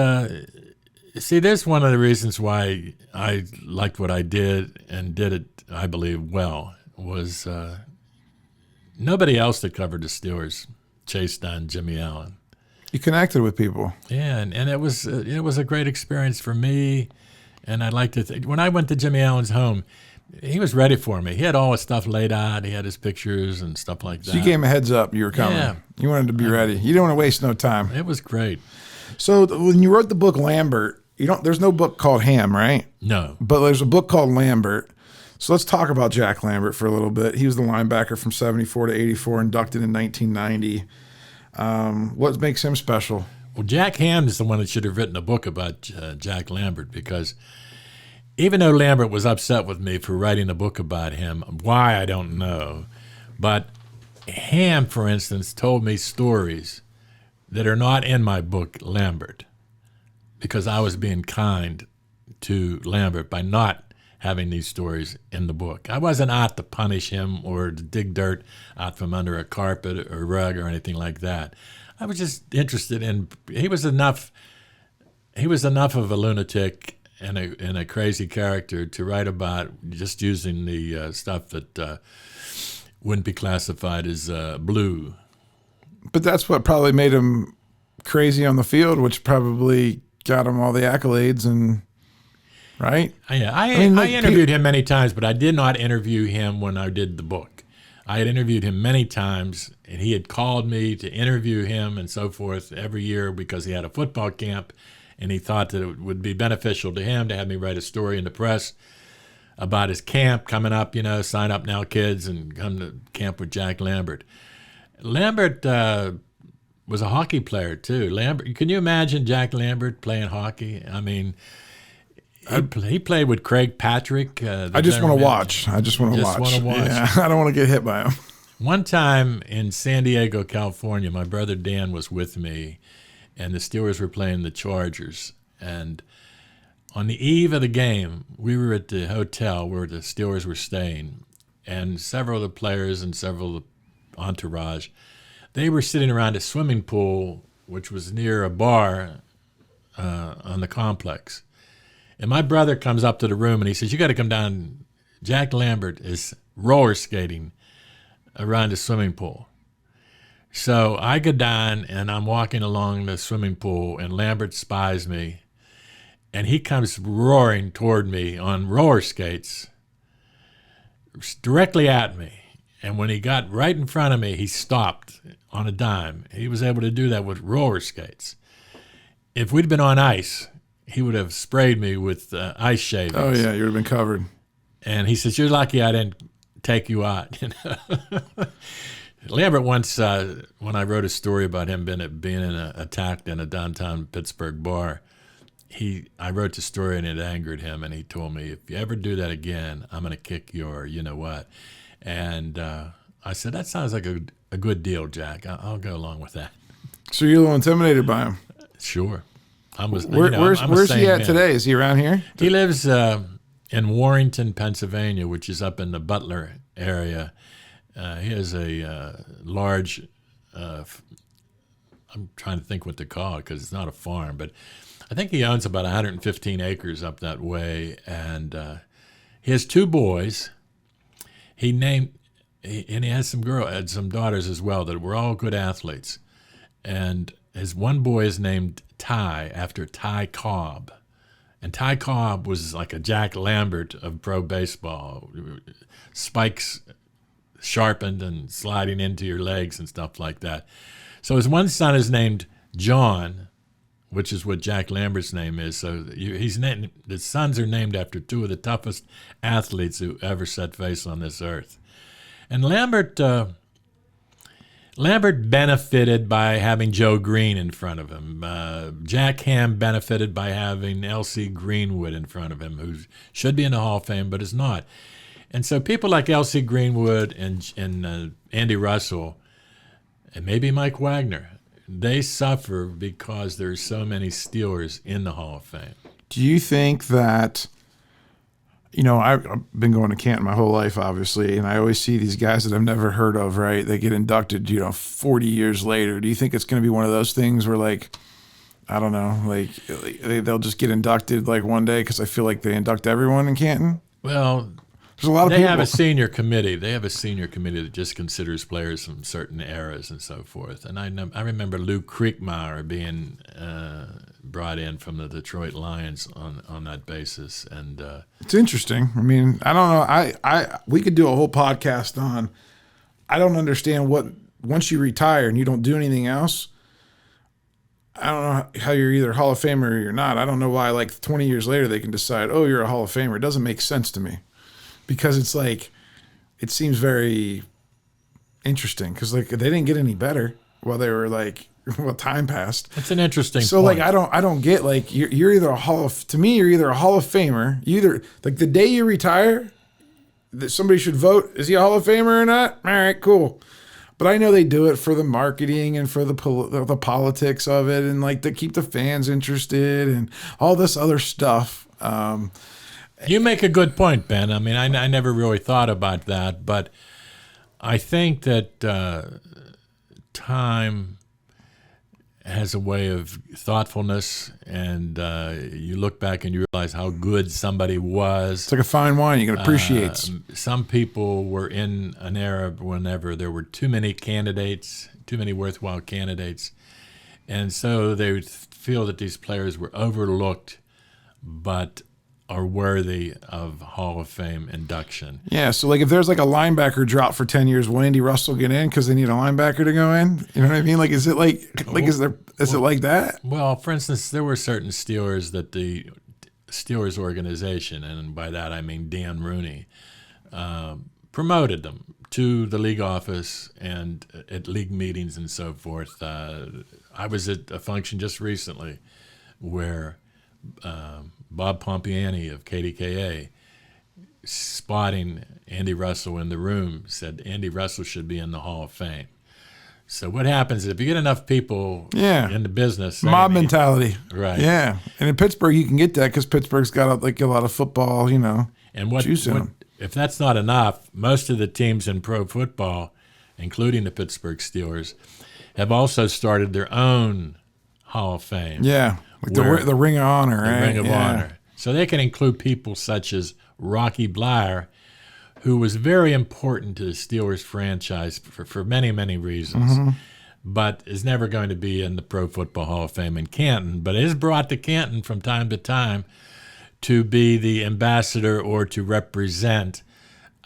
see, there's one of the reasons why I liked what I did and did it, I believe, well, was nobody else that covered the Steelers chased down Jimmy Allen. You connected with people. Yeah, and it was a great experience for me, and I'd like to think, when I went to Jimmy Allen's home, he was ready for me. He had all his stuff laid out. He had his pictures and stuff like that. So you gave him a heads up you were coming. Yeah. You wanted to be ready. You didn't want to waste no time. It was great. So when you wrote the book Lambert, there's no book called Ham, right? No. But there's a book called Lambert. So let's talk about Jack Lambert for a little bit. He was the linebacker from 74 to 84, inducted in 1990. What makes him special? Well, Jack Ham is the one that should have written a book about Jack Lambert, because even though Lambert was upset with me for writing a book about him, why I don't know, but Ham, for instance, told me stories that are not in my book Lambert, because I was being kind to Lambert by not having these stories in the book. I wasn't out to punish him or to dig dirt out from under a carpet or rug or anything like that. I was just interested in, he was enough he was enough of a lunatic and a crazy character to write about just using the stuff that wouldn't be classified as blue. But that's what probably made him crazy on the field, which probably got him all the accolades and right. Yeah, I interviewed him many times, but I did not interview him when I did the book. I had interviewed him many times, and he had called me to interview him and so forth every year because he had a football camp, and he thought that it would be beneficial to him to have me write a story in the press about his camp coming up, sign up now, kids, and come to camp with Jack Lambert. Lambert was a hockey player, too. Lambert, can you imagine Jack Lambert playing hockey? I mean, he played with Craig Patrick. I just want to watch. I just want to watch. Yeah, I don't want to get hit by him. One time in San Diego, California, my brother Dan was with me, and the Steelers were playing the Chargers. And on the eve of the game, we were at the hotel where the Steelers were staying, and several of the players and several of the entourage, they were sitting around a swimming pool, which was near a bar on the complex. And my brother comes up to the room and he says, "You got to come down. Jack Lambert is roller skating around the swimming pool." So I go down and I'm walking along the swimming pool, and Lambert spies me, and he comes roaring toward me on roller skates directly at me. And when he got right in front of me, he stopped on a dime. He was able to do that with roller skates. If we'd been on ice, he would have sprayed me with ice shavings. Oh, yeah, you would have been covered. And he says, "You're lucky I didn't take you out." Lambert once, when I wrote a story about him being attacked in a downtown Pittsburgh bar, I wrote the story and it angered him, and he told me, "If you ever do that again, I'm going to kick your you-know-what." And I said, "That sounds like a good deal, Jack. I'll go along with that." So you're a little intimidated by him? Sure. Where's he at today? Is he around here? He lives in Warrenton, Pennsylvania, which is up in the Butler area. He has a large, I'm trying to think what to call it because it's not a farm, but I think he owns about 115 acres up that way. And he has two boys. He has some daughters as well that were all good athletes. And his one boy is named Ty, after Ty Cobb. And Ty Cobb was like a Jack Lambert of pro baseball. Spikes sharpened and sliding into your legs and stuff like that. So his one son is named John, which is what Jack Lambert's name is. So the sons are named after two of the toughest athletes who ever set face on this earth. And Lambert benefited by having Joe Greene in front of him. Jack Ham benefited by having L.C. Greenwood in front of him, who should be in the Hall of Fame but is not. And so people like L.C. Greenwood and Andy Russell, and maybe Mike Wagner, they suffer because there's so many Steelers in the Hall of Fame. Do you think that, I've been going to Canton my whole life, obviously, and I always see these guys that I've never heard of, right? They get inducted, 40 years later. Do you think it's going to be one of those things where, I don't know, they'll just get inducted one day? Because I feel like they induct everyone in Canton. Well, there's a lot of people. Have a senior committee. They have a senior committee that just considers players from certain eras and so forth. And I remember Lou Kriegmeyer being brought in from the Detroit Lions on that basis. And it's interesting. I mean, I don't know. We could do a whole podcast on. I don't understand what once you retire and you don't do anything else. I don't know how you're either Hall of Famer or you're not. I don't know why 20 years later they can decide, oh, you're a Hall of Famer. It doesn't make sense to me. Because it's it seems very interesting because they didn't get any better while they were while time passed. It's an interesting so point. I don't get you're either you're either a Hall of Famer. You either the day you retire, that somebody should vote, is he a Hall of Famer or not? All right, cool. But I know they do it for the marketing and for the politics of it and to keep the fans interested and all this other stuff. You make a good point, Ben. I mean, I never really thought about that, but I think that time has a way of thoughtfulness, and you look back and you realize how good somebody was. It's like a fine wine you can appreciate. Some people were in an era whenever there were too many candidates, too many worthwhile candidates, and so they would feel that these players were overlooked, but are worthy of Hall of Fame induction. Yeah, so like if there's like a linebacker drought for 10 years, will Andy Russell get in because they need a linebacker to go in? You know what I mean? Like, is it is it like that? Well, for instance, there were certain Steelers that the Steelers organization, and by that I mean Dan Rooney, promoted them to the league office and at league meetings and so forth. I was at a function just recently where Bob Pompiani of KDKA, spotting Andy Russell in the room, said Andy Russell should be in the Hall of Fame. So what happens is if you get enough people in the business, mob mentality, right? Yeah, and in Pittsburgh you can get that because Pittsburgh's got like a lot of football, And what if that's not enough? Most of the teams in pro football, including the Pittsburgh Steelers, have also started their own Hall of Fame. Yeah. Like the Ring of Honor, right? The Ring of Honor. So they can include people such as Rocky Bleier, who was very important to the Steelers franchise for many, many reasons, but is never going to be in the Pro Football Hall of Fame in Canton, but is brought to Canton from time to time to be the ambassador or to represent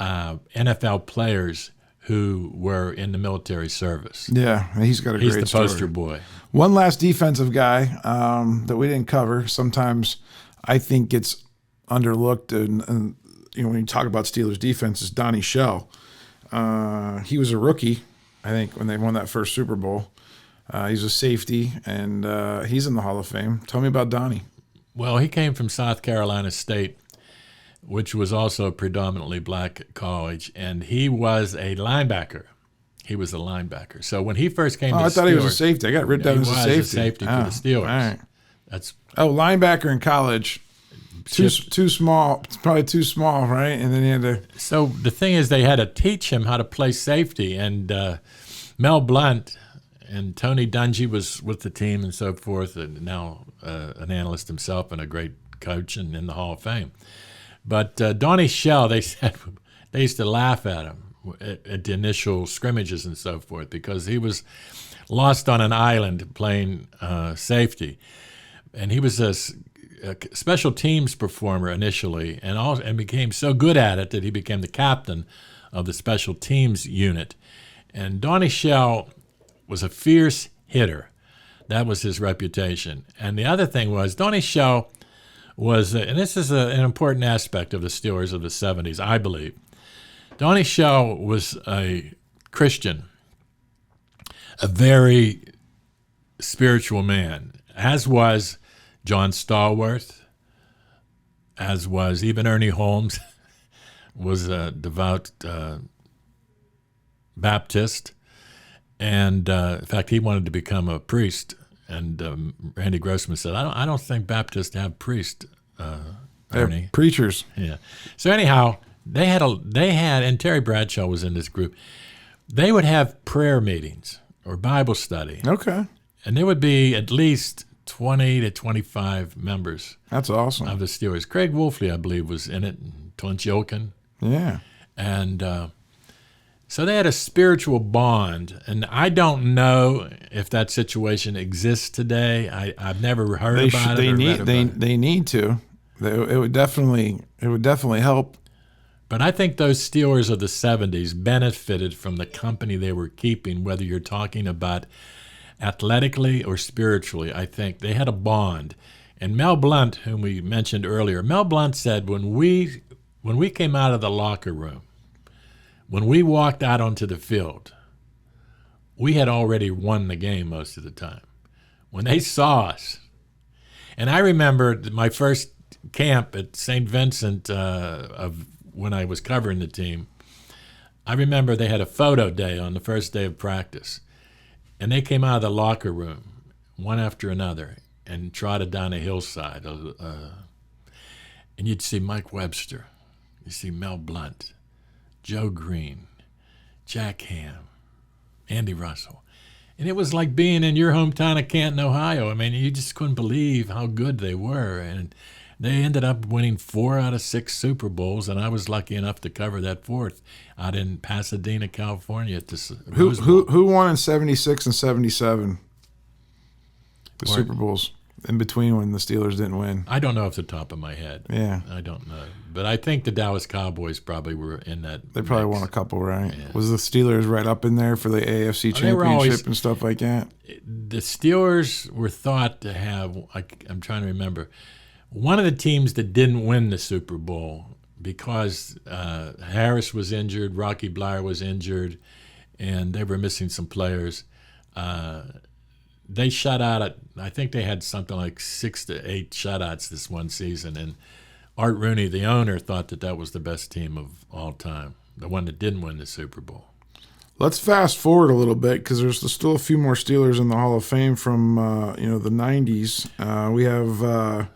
NFL players who were in the military service. Yeah, he's got a great story. He's the poster boy. One last defensive guy that we didn't cover, sometimes I think gets underlooked, and when you talk about Steelers defense, is Donnie Shell. He was a rookie, I think, when they won that first Super Bowl. He's a safety, and he's in the Hall of Fame. Tell me about Donnie. Well, he came from South Carolina State, which was also a predominantly black college, and he was a linebacker. So when he first came to the Steelers... I thought he was a safety. I got written down as a safety. He was a safety for the Steelers. All right. Linebacker in college. Too small. Probably too small, right? And then he had to... So the thing is, they had to teach him how to play safety, and Mel Blount and Tony Dungy was with the team and so forth, and now an analyst himself and a great coach and in the Hall of Fame. But Donnie Shell, they said they used to laugh at him at the initial scrimmages and so forth because he was lost on an island playing safety. And he was a special teams performer initially and became so good at it that he became the captain of the special teams unit. And Donnie Shell was a fierce hitter. That was his reputation. And the other thing was Donnie Shell was, and this is an important aspect of the Steelers of the 70s, I believe. Donnie Shell was a Christian, a very spiritual man, as was John Stallworth, as was even Ernie Holmes, was a devout Baptist. And in fact, he wanted to become a priest. And Randy Grossman said, I don't think Baptists have priests, Ernie. They're preachers. Yeah. So anyhow, they had, and Terry Bradshaw was in this group, they would have prayer meetings or Bible study. Okay. And there would be at least 20 to 25 members. That's awesome. Of the Steelers. Craig Wolfley, I believe, was in it, and Clint Yolkin. Yeah. And so they had a spiritual bond, and I don't know if that situation exists today. I've never heard about it. They need to. It would definitely help. But I think those Steelers of the 70s benefited from the company they were keeping, whether you're talking about athletically or spiritually. I think they had a bond. And Mel Blunt, whom we mentioned earlier, Mel Blunt said when we came out of the locker room, when we walked out onto the field, we had already won the game most of the time. When they saw us, and I remember my first camp at St. Vincent of when I was covering the team, I remember they had a photo day on the first day of practice, and they came out of the locker room, one after another, and trotted down a hillside. And you'd see Mike Webster, you'd see Mel Blunt, Joe Greene, Jack Ham, Andy Russell. And it was like being in your hometown of Canton, Ohio. I mean, you just couldn't believe how good they were. And they ended up winning 4 out of 6 Super Bowls, and I was lucky enough to cover that 4th out in Pasadena, California. At this who won in 76 and 77? The Super Bowls in between when the Steelers didn't win. I don't know off the top of my head. Yeah. I don't know. But I think the Dallas Cowboys probably were in that They probably won a couple, right? Yeah. Was the Steelers right up in there for the AFC Championship and stuff like that? The Steelers were thought to have, I'm trying to remember, one of the teams that didn't win the Super Bowl because Harris was injured, Rocky Bleier was injured, and they were missing some players. They shut out I think they had something like 6 to 8 shutouts this one season, and Art Rooney, the owner, thought that was the best team of all time, the one that didn't win the Super Bowl. Let's fast forward a little bit because there's still a few more Steelers in the Hall of Fame from the 90s. We have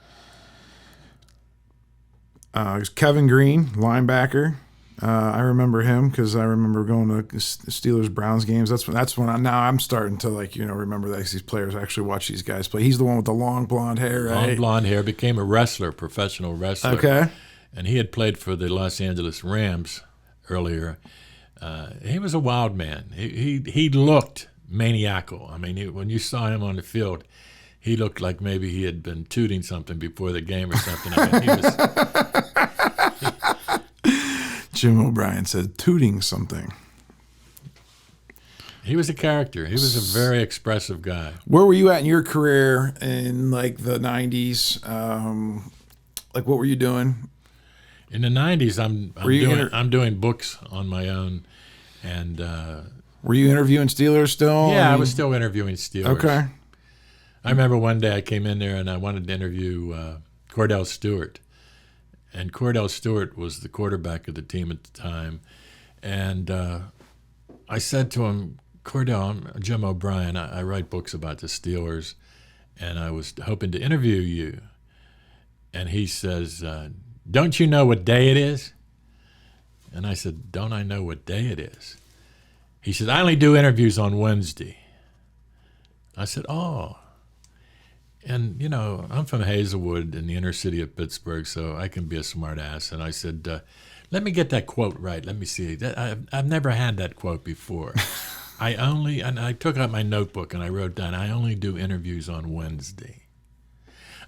Kevin Greene, linebacker. I remember him because I remember going to Steelers-Browns games. That's when I'm starting to remember that these players. I actually watch these guys play. He's the one with the long blonde hair, right? Long blonde hair, became a wrestler, professional wrestler. Okay. And he had played for the Los Angeles Rams earlier. He was a wild man. He looked maniacal. I mean, when you saw him on the field, he looked like maybe he had been tooting something before the game or something. I mean, he was... Jim O'Brien said tooting something. He was a character. He was a very expressive guy. Where were you at in your career in like the 90s? What were you doing? In the 90s, I'm doing books on my own, and were you interviewing Steelers still? Yeah, I was still interviewing Steelers. Okay. I remember one day I came in there and I wanted to interview Cordell Stewart. And Cordell Stewart was the quarterback of the team at the time. And I said to him, Cordell, I'm Jim O'Brien. I write books about the Steelers, and I was hoping to interview you. And he says, don't you know what day it is? And I said, don't I know what day it is? He said, I only do interviews on Wednesday. I said, oh. And, I'm from Hazelwood in the inner city of Pittsburgh, so I can be a smart ass. And I said, let me get that quote right. Let me see. I've never had that quote before. And I took out my notebook and I wrote down, I only do interviews on Wednesday.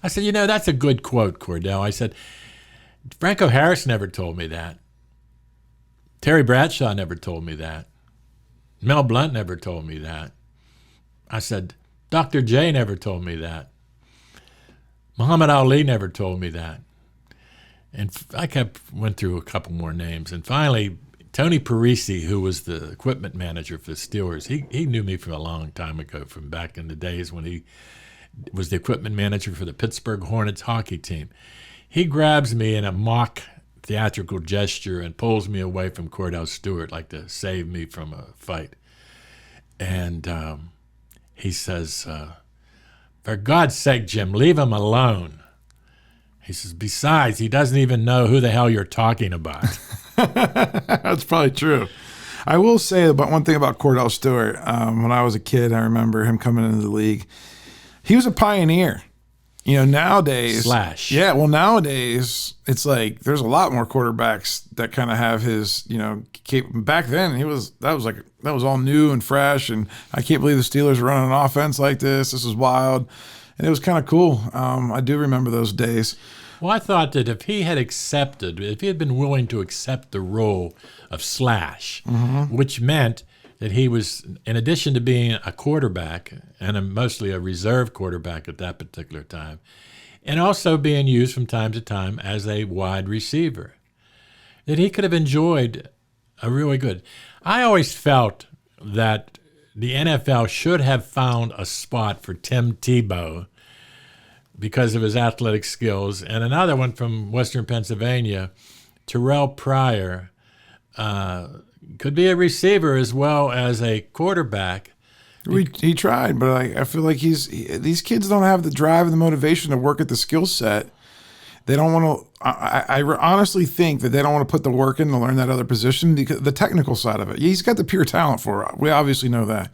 I said, that's a good quote, Cordell. I said, Franco Harris never told me that. Terry Bradshaw never told me that. Mel Blount never told me that. I said, Dr. J never told me that. Muhammad Ali never told me that. And I went through a couple more names. And finally, Tony Parisi, who was the equipment manager for the Steelers, he knew me from a long time ago, from back in the days when he was the equipment manager for the Pittsburgh Hornets hockey team. He grabs me in a mock theatrical gesture and pulls me away from Cordell Stewart, like to save me from a fight. And he says, for God's sake, Jim, leave him alone. He says, besides, he doesn't even know who the hell you're talking about. That's probably true. I will say about one thing about Cordell Stewart. When I was a kid, I remember him coming into the league. He was a pioneer. Nowadays. Slash. Yeah, well, nowadays, it's like there's a lot more quarterbacks that kind of have his, back then, that was all new and fresh. And I can't believe the Steelers are running an offense like this. This is wild. And it was kind of cool. I do remember those days. Well, I thought that if he had been willing to accept the role of slash, which meant that he was, in addition to being a quarterback, and mostly a reserve quarterback at that particular time, and also being used from time to time as a wide receiver, that he could have enjoyed a really good. I always felt that the NFL should have found a spot for Tim Tebow because of his athletic skills, and another one from Western Pennsylvania, Terrell Pryor, could be a receiver as well as a quarterback. He tried, but I feel like these kids don't have the drive and the motivation to work at the skill set. They don't want to. I honestly think that they don't want to put the work in to learn that other position, because the technical side of it. He's got the pure talent for it. We obviously know that.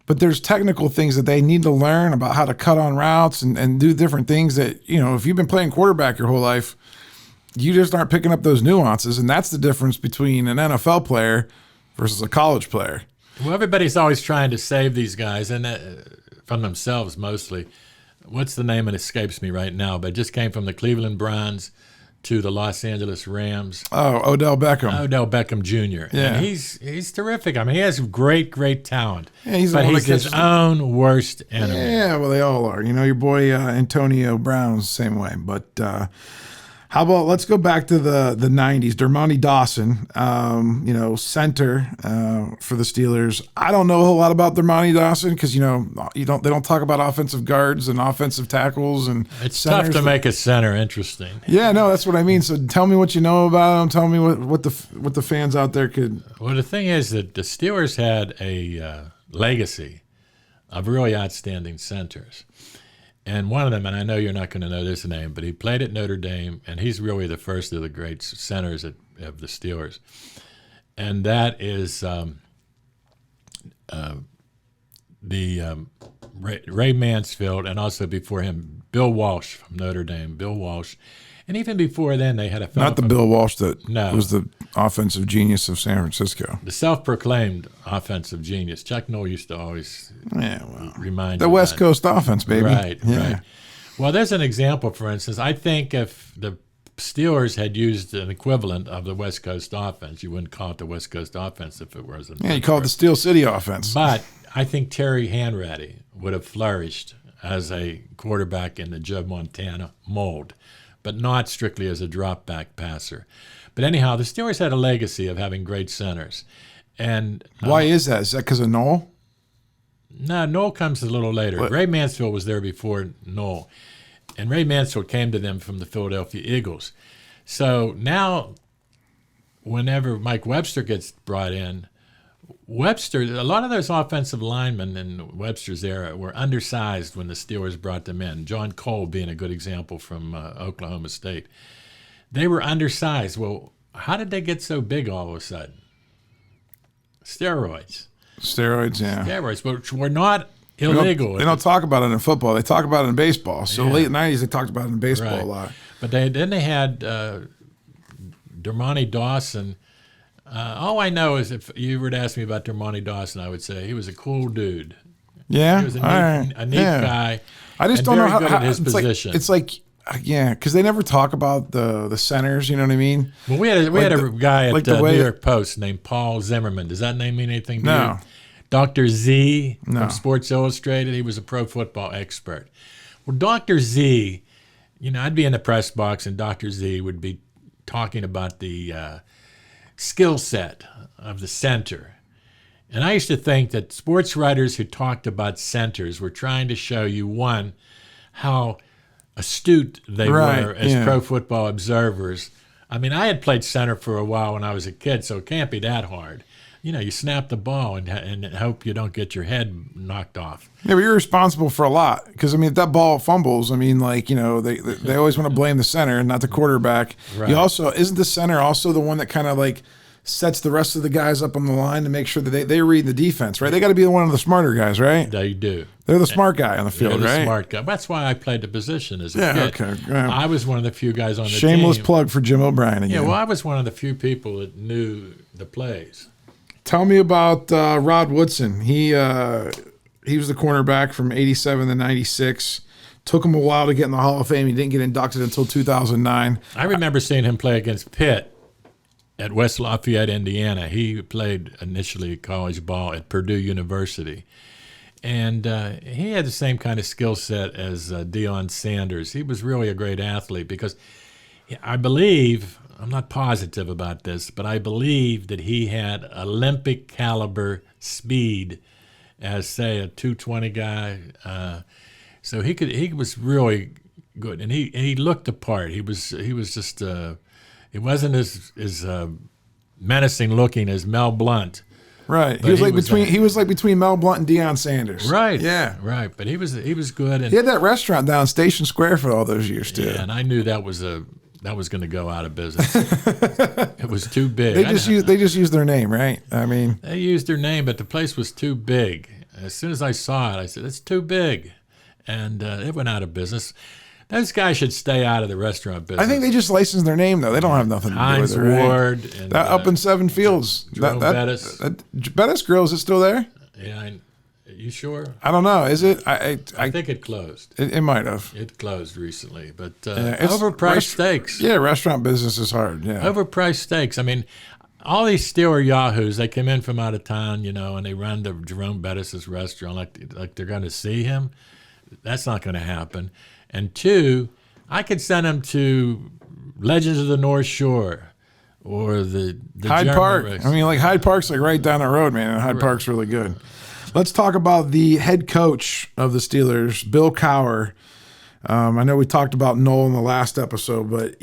but there's technical things that they need to learn about how to cut on routes and do different things that, if you've been playing quarterback your whole life, you just aren't picking up those nuances. And that's the difference between an NFL player versus a college player. Well, everybody's always trying to save these guys, and from themselves mostly. What's the name? It escapes me right now, but it just came from the Cleveland Browns to the Los Angeles Rams. Oh, Odell Beckham. Odell Beckham Jr. Yeah. And he's terrific. I mean, he has great talent. Yeah, he's his own worst enemy. Yeah, well, they all are. Your boy Antonio Brown's the same way. But how about let's go back to the 90s. Dermontti Dawson, center for the Steelers. I don't know a whole lot about Dermontti Dawson because they don't talk about offensive guards and offensive tackles and it's centers. tough to make a center interesting. Yeah, no, that's what I mean. So tell me what you know about him. Tell me what the fans out there could. Well, the thing is that the Steelers had a legacy of really outstanding centers. And one of them, and I know you're not going to know this name, but he played at Notre Dame, and he's really the first of the great centers of the Steelers. And that is Ray Mansfield, and also before him, Bill Walsh from Notre Dame. Bill Walsh. And even before then, they had a fellow. Not the Bill Walsh that was the offensive genius of San Francisco. The self-proclaimed offensive genius. Chuck Noll used to always remind the West Coast offense, baby. Right, yeah. right. Well, there's an example, for instance. I think if the Steelers had used an equivalent of the West Coast offense, you wouldn't call it the West Coast offense if it wasn't. Yeah, you call it the Steel City offense. But I think Terry Hanratty would have flourished as a quarterback in the Joe Montana mold, but not strictly as a drop-back passer. But anyhow, the Steelers had a legacy of having great centers. And why is that? Is that because of Noll? No, Noll comes a little later. What? Ray Mansfield was there before Noll. And Ray Mansfield came to them from the Philadelphia Eagles. So now, whenever Mike Webster gets brought in, Webster, a lot of those offensive linemen in Webster's era were undersized when the Steelers brought them in. John Cole being a good example from Oklahoma State. They were undersized. Well, how did they get so big all of a sudden? Steroids. Steroids, yeah. Steroids, which were not illegal. They don't talk about it in football. They talk about it in baseball. So late 90s, they talked about it in baseball a lot. But then they had Dermontti Dawson. All I know is if you were to ask me about Dermontti Dawson, I would say he was a cool dude. Yeah, he was a neat guy. I just don't know how good at his it's position. Because they never talk about the centers. You know what I mean? Well, we had a guy at New York Post named Paul Zimmerman. Does that name mean anything to you? Dr. Z from Sports Illustrated. He was a pro football expert. Well, Dr. Z, I'd be in the press box and Dr. Z would be talking about the skill set of the center. And I used to think that sports writers who talked about centers were trying to show you, one, how astute they were as pro football observers. I mean, I had played center for a while when I was a kid, so it can't be that hard. You snap the ball and hope you don't get your head knocked off. Yeah, but you're responsible for a lot because, if that ball fumbles, they always want to blame the center and not the quarterback. Right. You also, isn't the center also the one that kind of sets the rest of the guys up on the line to make sure that they read the defense, right? They got to be one of the smarter guys, right? They do. They're the smart guy on the field, They're the right? Smart guy. That's why I played the position as a kid. Okay. Yeah. I was one of the few guys on the team. Shameless plug for Jim O'Brien again. Yeah, well, I was one of the few people that knew the plays. Tell me about Rod Woodson. He was the cornerback from 87 to 96. Took him a while to get in the Hall of Fame. He didn't get inducted until 2009. I remember seeing him play against Pitt at West Lafayette, Indiana. He played initially college ball at Purdue University. And he had the same kind of skill set as Deion Sanders. He was really a great athlete because I believe, I'm not positive about this, but I believe that he had Olympic caliber speed as, say, a 220 guy. So he was really good, and he looked the part. He was just he wasn't as menacing looking as Mel Blount. Right. He was like between Mel Blunt and Deion Sanders. Right. Yeah. Right. But he was good. And he had that restaurant down Station Square for all those years too. Yeah, and I knew that was going to go out of business. It was too big. They just used their name, right? I mean, they used their name, but the place was too big. As soon as I saw it, I said, it's too big. And it went out of business. Those guys should stay out of the restaurant business. I think they just licensed their name, though. They don't have nothing to do with it. Heinz Ward. And, that up in Seven Fields. Jerome Bettis. Bettis Grill, is it still there? Yeah, you sure? I don't know. Is it? I think it closed. It might have. It closed recently, but it's overpriced steaks. Yeah, restaurant business is hard. Yeah, overpriced steaks. I mean, all these Steeler yahoos, they come in from out of town, and they run to Jerome Bettis' restaurant like they're going to see him. That's not going to happen. And two, I could send them to Legends of the North Shore or the Hyde German Park. race. I mean, like Hyde Park's like right down the road, man. And Hyde Park's really good. Let's talk about the head coach of the Steelers, Bill Cowher. I know we talked about Noel in the last episode, but,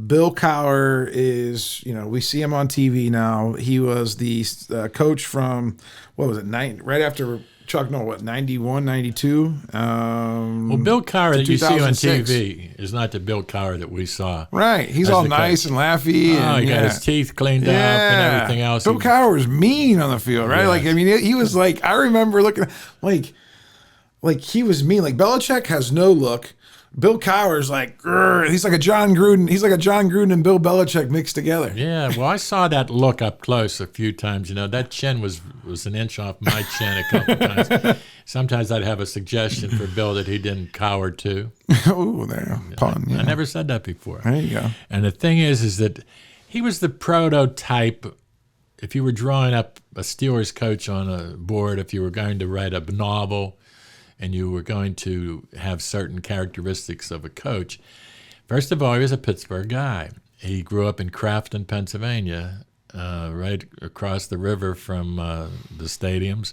Bill Cowher is, we see him on TV now. He was the coach from, what was it, right after Chuck Noll, 91, 92? Well, Bill Cowher that you see on TV is not the Bill Cowher that we saw. Right. He's all nice and laughy. He got his teeth cleaned up and everything else. Bill Cowher was mean on the field, right? Yes. He was like, I remember looking, like he was mean. Like Belichick has no look. Bill Cowher's like, he's like a John Gruden. He's like a John Gruden and Bill Belichick mixed together. Yeah, well, I saw that look up close a few times. That chin was an inch off my chin a couple times. Sometimes I'd have a suggestion for Bill that he didn't cower too. Oh, there, pun. I never said that before. There you go. And the thing is that he was the prototype. If you were drawing up a Steelers coach on a board, if you were going to write a novel, and you were going to have certain characteristics of a coach. First of all, he was a Pittsburgh guy. He grew up in Crafton, Pennsylvania, right across the river from the stadiums.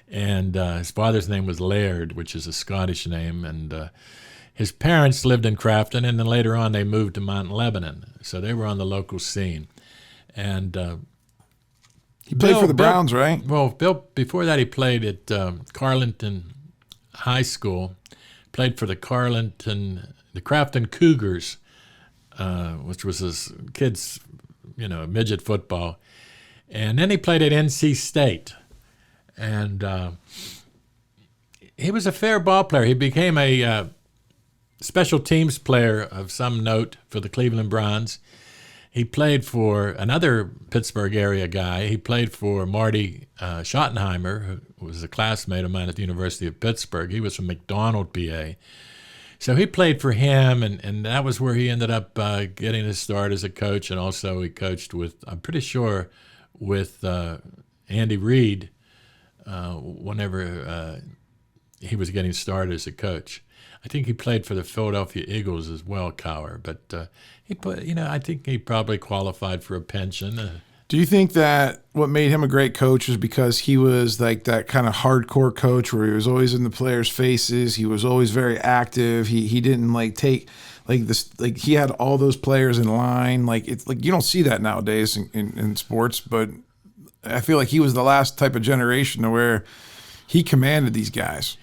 And his father's name was Laird, which is a Scottish name. And his parents lived in Crafton, and then later on they moved to Mount Lebanon. So they were on the local scene. And he played for the Browns, right? Well, Bill, before that, he played at Carleton High School, played for the Crafton Cougars, which was his kids, midget football. And then he played at NC State. And he was a fair ball player. He became a special teams player of some note for the Cleveland Browns. He played for another Pittsburgh area guy. He played for Marty Schottenheimer, who was a classmate of mine at the University of Pittsburgh. He was from McDonald, PA. So he played for him, and that was where he ended up getting his start as a coach. And also he coached with, I'm pretty sure, with Andy Reid whenever he was getting started as a coach. I think he played for the Philadelphia Eagles as well, Cowher. But I think he probably qualified for a pension. Do you think that what made him a great coach was because he was like that kind of hardcore coach where he was always in the players' faces? He was always very active. He didn't take this, he had all those players in line. It's you don't see that nowadays in sports, but I feel like he was the last type of generation to where he commanded these guys.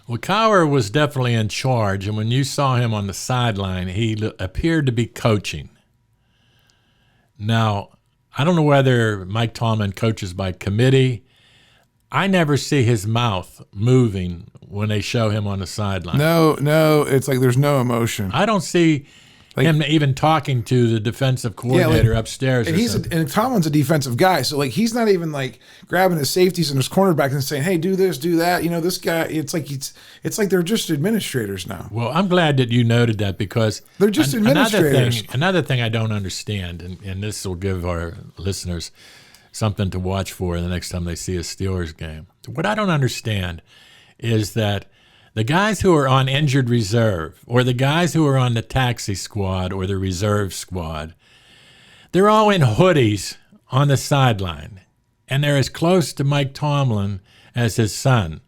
Well, Cowher was definitely in charge, and when you saw him on the sideline, he appeared to be coaching. Now, I don't know whether Mike Tomlin coaches by committee. I never see his mouth moving when they show him on the sideline. No, it's like there's no emotion. I don't see him even talking to the defensive coordinator upstairs. And Tomlin's a defensive guy, so he's not even grabbing his safeties and his cornerbacks and saying, "Hey, do this, do that." This guy, it's like they're just administrators now. Well, I'm glad that you noted that because they're just administrators. Another thing I don't understand, and this will give our listeners something to watch for the next time they see a Steelers game. What I don't understand is that the guys who are on injured reserve or the guys who are on the taxi squad or the reserve squad, they're all in hoodies on the sideline, and they're as close to Mike Tomlin as his son.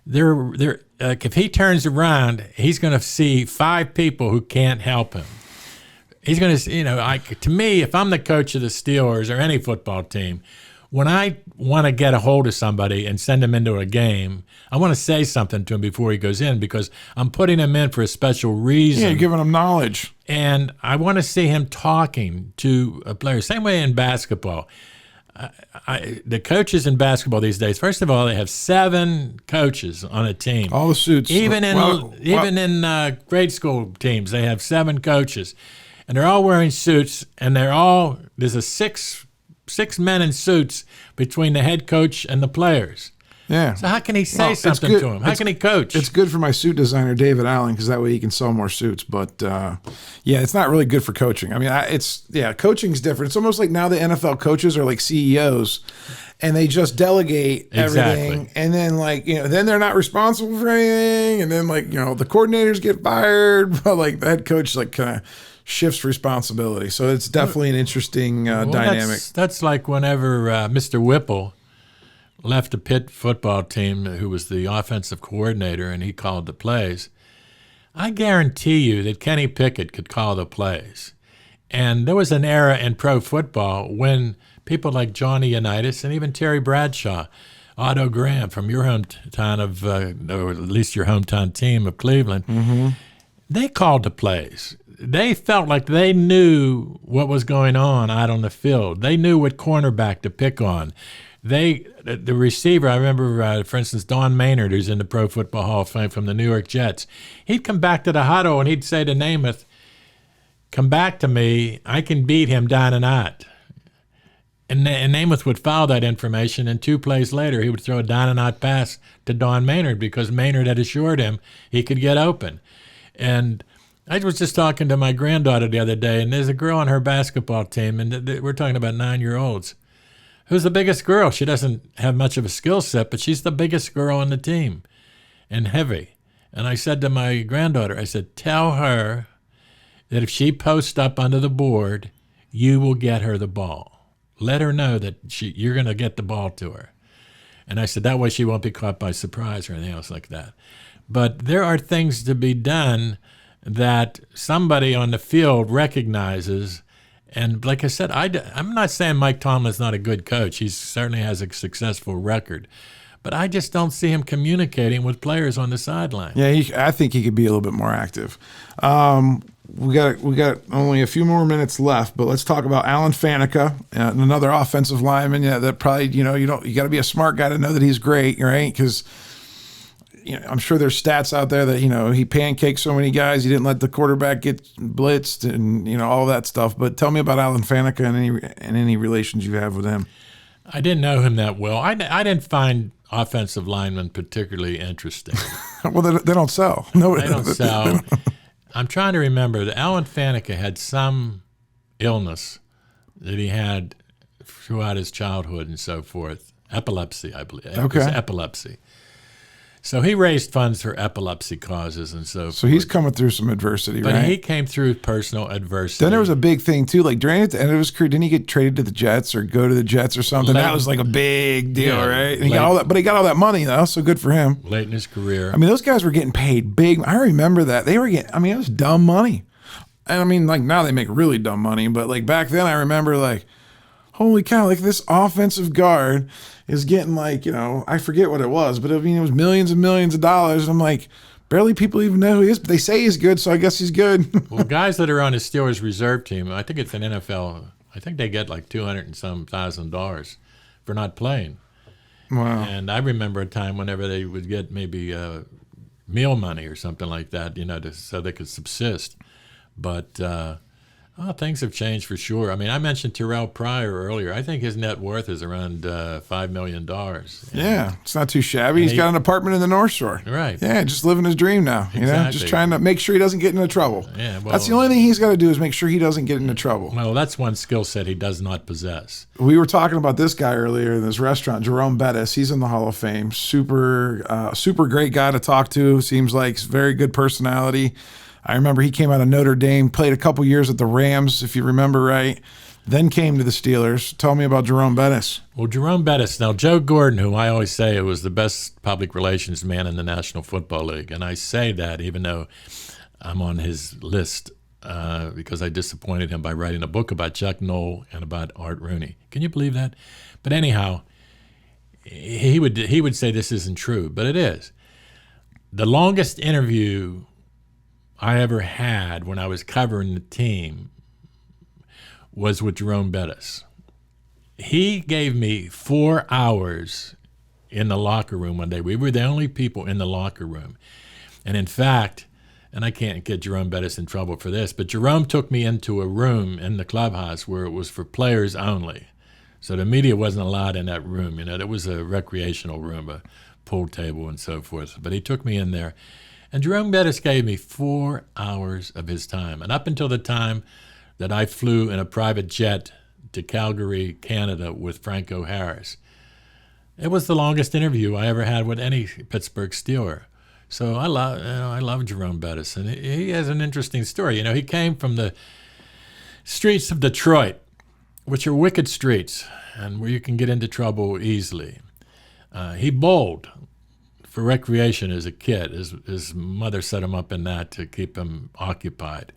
If he turns around, he's going to see 5 people who can't help him. He's going to, to me, if I'm the coach of the Steelers or any football team, when I want to get a hold of somebody and send him into a game, I want to say something to him before he goes in because I'm putting him in for a special reason. Yeah, you're giving him knowledge. And I want to see him talking to a player. Same way in basketball. the coaches in basketball these days, first of all, they have 7 coaches on a team. All the suits. Even in grade school teams, they have 7 coaches. And they're all wearing suits, and there's a six men in suits between the head coach and the players. Yeah. So how can he say something to him? How can he coach? It's good for my suit designer, David Allen, because that way he can sell more suits. But it's not really good for coaching. I mean, coaching's different. It's almost like now the NFL coaches are like CEOs, and they just delegate everything. And then then they're not responsible for anything. And then the coordinators get fired, but the head coach kind of shifts responsibility. So it's definitely an interesting dynamic. That's like whenever Mr. Whipple left the Pitt football team, who was the offensive coordinator, and he called the plays. I guarantee you that Kenny Pickett could call the plays. And there was an era in pro football when people like Johnny Unitas and even Terry Bradshaw, Otto Graham from your hometown or at least your hometown team of Cleveland, they called the plays. They felt like they knew what was going on out on the field. They knew what cornerback to pick on. The receiver, I remember, for instance, Don Maynard, who's in the Pro Football Hall of Fame from the New York Jets, he'd come back to the huddle and he'd say to Namath, "Come back to me, I can beat him down and out." And Namath would follow that information, and 2 plays later he would throw a down and out pass to Don Maynard because Maynard had assured him he could get open. And I was just talking to my granddaughter the other day, and there's a girl on her basketball team, and we're talking about 9-year-olds. Who's the biggest girl? She doesn't have much of a skill set, but she's the biggest girl on the team and heavy. And I said to my granddaughter, I said, tell her that if she posts up under the board, you will get her the ball. Let her know that you're going to get the ball to her. And I said, that way she won't be caught by surprise or anything else like that. But there are things to be done that somebody on the field recognizes. And like I said, I'm not saying Mike Tomlin's not a good coach. He certainly has a successful record. But I just don't see him communicating with players on the sideline. Yeah, I think he could be a little bit more active. We got only a few more minutes left, but let's talk about Alan Faneca, another offensive lineman. Yeah, that probably you got to be a smart guy to know that he's great, right? Because I'm sure there's stats out there that he pancaked so many guys, he didn't let the quarterback get blitzed, and all that stuff. But tell me about Alan Faneca and any relations you have with him. I didn't know him that well. I didn't find offensive linemen particularly interesting. Well, they don't sell. No, they don't sell. I'm trying to remember that Alan Faneca had some illness that he had throughout his childhood and so forth. Epilepsy, I believe. Okay. It was epilepsy. So he raised funds for epilepsy causes and so forth. So he's coming through some adversity, right? But he came through personal adversity. Then there was a big thing, too. Like, during the end of his career, didn't he get traded to the Jets or go to the Jets or something? That was like a big deal, right? And he got all that, but he got all that money, though, so good for him. Late in his career. I mean, those guys were getting paid big. I remember that. They were getting, it was dumb money. And now they make really dumb money, but back then I remember holy cow, this offensive guard is getting I forget what it was, but it was millions and millions of dollars. And I'm barely people even know who he is, but they say he's good, so I guess he's good. Well, guys that are on the Steelers reserve team, I think it's an NFL, I think they get $200 and some thousand for not playing. Wow. And I remember a time whenever they would get maybe meal money or something like that, so they could subsist. But things have changed for sure. I mentioned Terrell Pryor earlier. I think his net worth is around $5 million. Yeah, it's not too shabby. He's got an apartment in the North Shore. Right. Yeah, just living his dream now. Exactly. Just trying to make sure he doesn't get into trouble. Yeah, well, that's the only thing he's got to do is make sure he doesn't get into trouble. Well, that's one skill set he does not possess. We were talking about this guy earlier in this restaurant, Jerome Bettis. He's in the Hall of Fame. Super great guy to talk to. Seems like very good personality. I remember he came out of Notre Dame, played a couple years at the Rams, if you remember right, then came to the Steelers. Tell me about Jerome Bettis. Well, Jerome Bettis. Now, Joe Gordon, who I always say was the best public relations man in the National Football League, and I say that even though I'm on his list because I disappointed him by writing a book about Chuck Noll and about Art Rooney. Can you believe that? But anyhow, he would say this isn't true, but it is. The longest interview I ever had when I was covering the team was with Jerome Bettis. he gave me 4 hours in the locker room one day. We were the only people in the locker room. And in fact, and I can't get Jerome Bettis in trouble for this, but Jerome took me into a room in the clubhouse where it was for players only. So the media wasn't allowed in that room. You know, it was a recreational room, a pool table and so forth. But he took me in there. And Jerome Bettis gave me 4 hours of his time. And up until the time that I flew in a private jet to Calgary, Canada with Franco Harris, it was the longest interview I ever had with any Pittsburgh Steeler. So I love Jerome Bettis, and he has an interesting story. You know, he came from the streets of Detroit, which are wicked streets and where you can get into trouble easily. He bowled for recreation as a kid. His mother set him up in that to keep him occupied.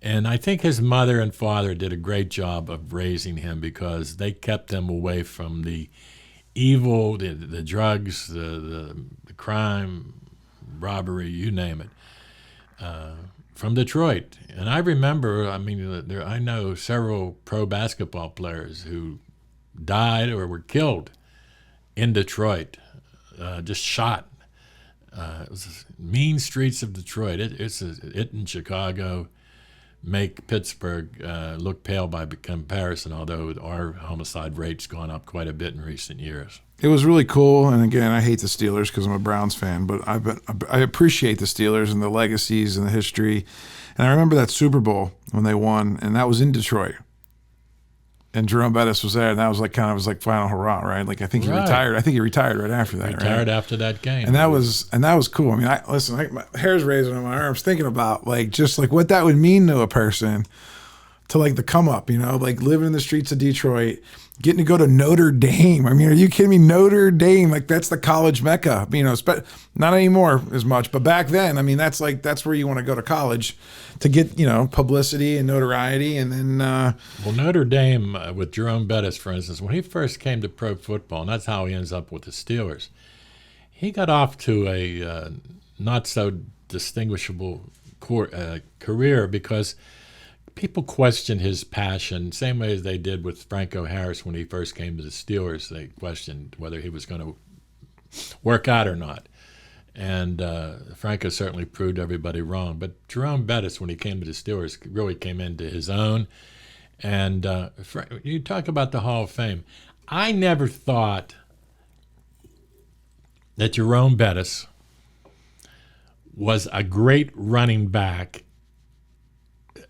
And I think his mother and father did a great job of raising him because they kept him away from the evil, the drugs, the crime, robbery, you name it, from Detroit. And I remember, I know several pro basketball players who died or were killed in Detroit, just shot. It was mean streets of Detroit. It in Chicago make Pittsburgh look pale by comparison, although our homicide rate's gone up quite a bit in recent years. It was really cool, and again, I hate the Steelers because I'm a Browns fan, but I appreciate the Steelers and the legacies and the history. And I remember that Super Bowl when they won, and that was in Detroit. And Jerome Bettis was there, and that was like final hurrah, right? Like I think he retired. I think he retired right after that. Retired after that game, and that was cool. I mean, my hair's raising on my arms thinking about just what that would mean to a person, to like the come up, you know, like living in the streets of Detroit, getting to go to Notre Dame. I mean, are you kidding me? Notre Dame, like that's the college mecca. You know, not anymore as much, but back then, I mean, that's where you want to go to college to get, you know, publicity and notoriety. And then well, Notre Dame with Jerome Bettis, for instance, when he first came to pro football, and that's how he ends up with the Steelers, he got off to a not so distinguishable career because people questioned his passion, same way as they did with Franco Harris when he first came to the Steelers. They questioned whether he was going to work out or not. And Franco certainly proved everybody wrong. But Jerome Bettis, when he came to the Steelers, really came into his own. And you talk about the Hall of Fame. I never thought that Jerome Bettis was a great running back,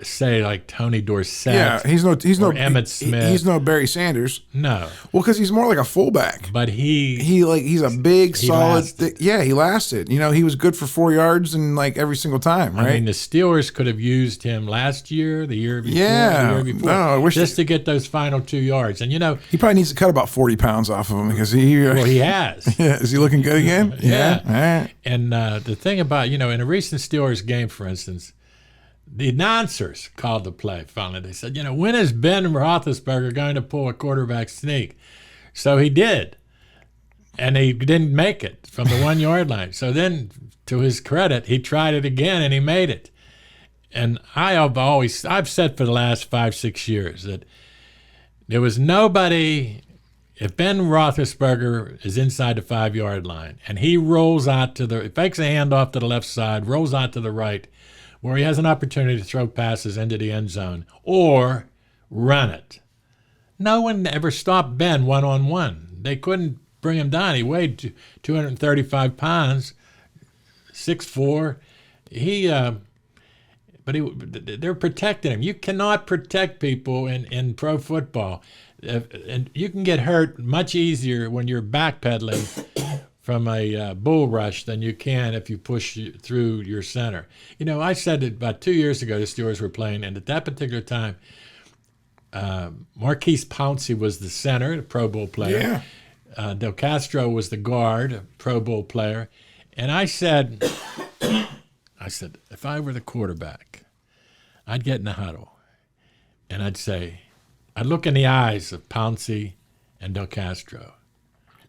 say like Tony Dorsett. Yeah, he's no Emmitt Smith. He's no Barry Sanders. No. Well, because he's more like a fullback. But he's a big, solid. Lasted. He lasted. You know, he was good for 4 yards and like every single time, right? I mean, the Steelers could have used him last year, the year before, yeah. the year before, no, I wish just to get those final 2 yards. And you know, he probably needs to cut about 40 pounds off of him because he has. Yeah, is he looking good again? Yeah. All right. And the thing about, you know, in a recent Steelers game, for instance, the announcers called the play finally. They said, you know, when is Ben Roethlisberger going to pull a quarterback sneak? So he did. And he didn't make it from the 1 yard line. So then, to his credit, he tried it again and he made it. And I've said for the last 5-6 years that there was nobody, if Ben Roethlisberger is inside the 5 yard line and he rolls out fakes a handoff to the left side, rolls out to the right, where he has an opportunity to throw passes into the end zone or run it. No one ever stopped Ben one-on-one. They couldn't bring him down. He weighed 235 pounds, 6'4". They're protecting him. You cannot protect people in pro football. And you can get hurt much easier when you're backpedaling from a bull rush than you can if you push through your center. You know, I said that about 2 years ago the Steelers were playing, and at that particular time, Marquise Pouncey was the center, the Pro Bowl player. Yeah. Del Castro was the guard, a Pro Bowl player. And I said, if I were the quarterback, I'd get in the huddle, and I'd look in the eyes of Pouncey and Del Castro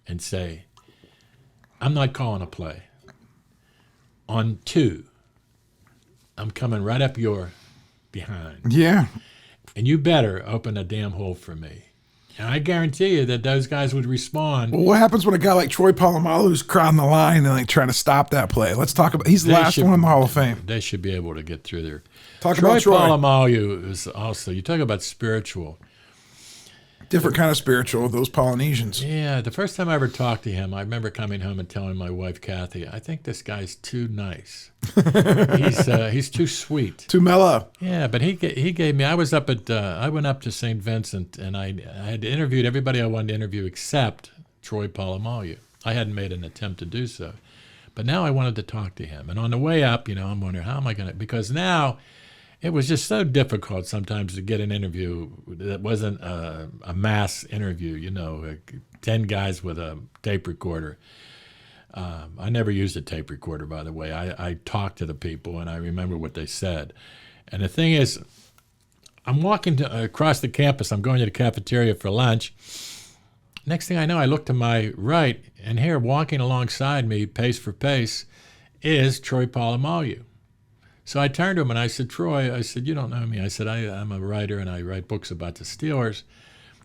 and say, I'm not calling a play. On 2, I'm coming right up your behind. Yeah. And you better open a damn hole for me. And I guarantee you that those guys would respond. Well, what happens when a guy like Troy Polamalu is crowding the line and like trying to stop that play? Let's talk about. He's the last one in the Hall of Fame. They should be able to get through there. Troy Polamalu is also. You talk about spiritual. Different kind of spiritual, those Polynesians. Yeah, the first time I ever talked to him, I remember coming home and telling my wife, Kathy, I think this guy's too nice. He's too sweet. Too mellow. Yeah, but he gave me, I went up to St. Vincent, and I had interviewed everybody I wanted to interview except Troy Polamalu. I hadn't made an attempt to do so. But now I wanted to talk to him. And on the way up, I'm wondering, how am I going to, because now, it was just so difficult sometimes to get an interview that wasn't a mass interview, 10 guys with a tape recorder. I never used a tape recorder, by the way. I talked to the people, and I remember what they said. And the thing is, I'm walking across the campus. I'm going to the cafeteria for lunch. Next thing I know, I look to my right, and here, walking alongside me, pace for pace, is Troy Polamalu. So I turned to him and I said, Troy, you don't know me. I said, I'm a writer and I write books about the Steelers.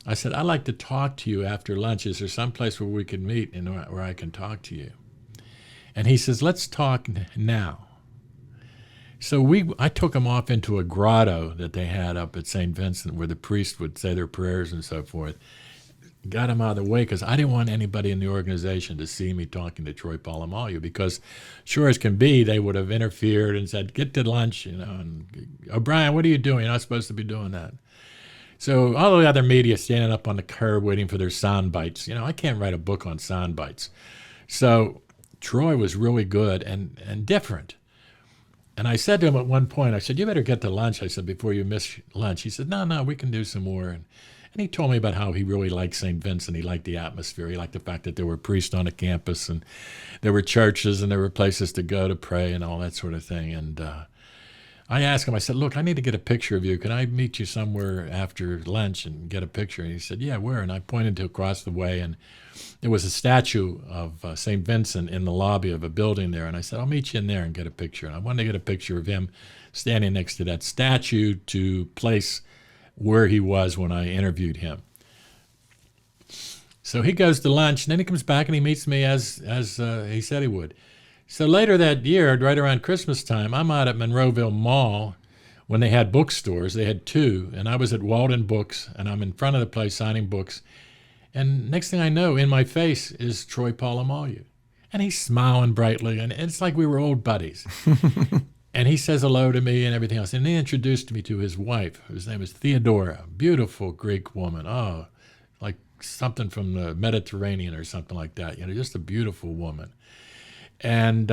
I said, I'd like to talk to you after lunch. Is there some place where we can meet and where I can talk to you? And he says, let's talk now. So I took him off into a grotto that they had up at St. Vincent where the priest would say their prayers and so forth. Got him out of the way because I didn't want anybody in the organization to see me talking to Troy Polamalu because sure as can be, they would have interfered and said, get to lunch, and O'Brien, what are you doing? You're not supposed to be doing that. So all the other media standing up on the curb waiting for their sound bites. I can't write a book on sound bites. So Troy was really good and different. And I said to him at one point, I said, you better get to lunch, I said, before you miss lunch. He said, no, we can do some more. And he told me about how he really liked St. Vincent. He liked the atmosphere. He liked the fact that there were priests on the campus and there were churches and there were places to go to pray and all that sort of thing. And I asked him, I said, look, I need to get a picture of you. Can I meet you somewhere after lunch and get a picture? And he said, yeah, where? And I pointed to across the way, and there was a statue of St. Vincent in the lobby of a building there. And I said, I'll meet you in there and get a picture. And I wanted to get a picture of him standing next to that statue to place where he was when I interviewed him. So he goes to lunch, and then he comes back and he meets me as he said he would. So later that year, right around Christmas time, I'm out at Monroeville Mall when they had bookstores. They had two, and I was at Walden Books, and I'm in front of the place signing books. And next thing I know, in my face is Troy Polamalu. And he's smiling brightly, and it's like we were old buddies. And he says hello to me and everything else. And he introduced me to his wife, whose name is Theodora, beautiful Greek woman. Oh, like something from the Mediterranean or something like that. Just a beautiful woman. And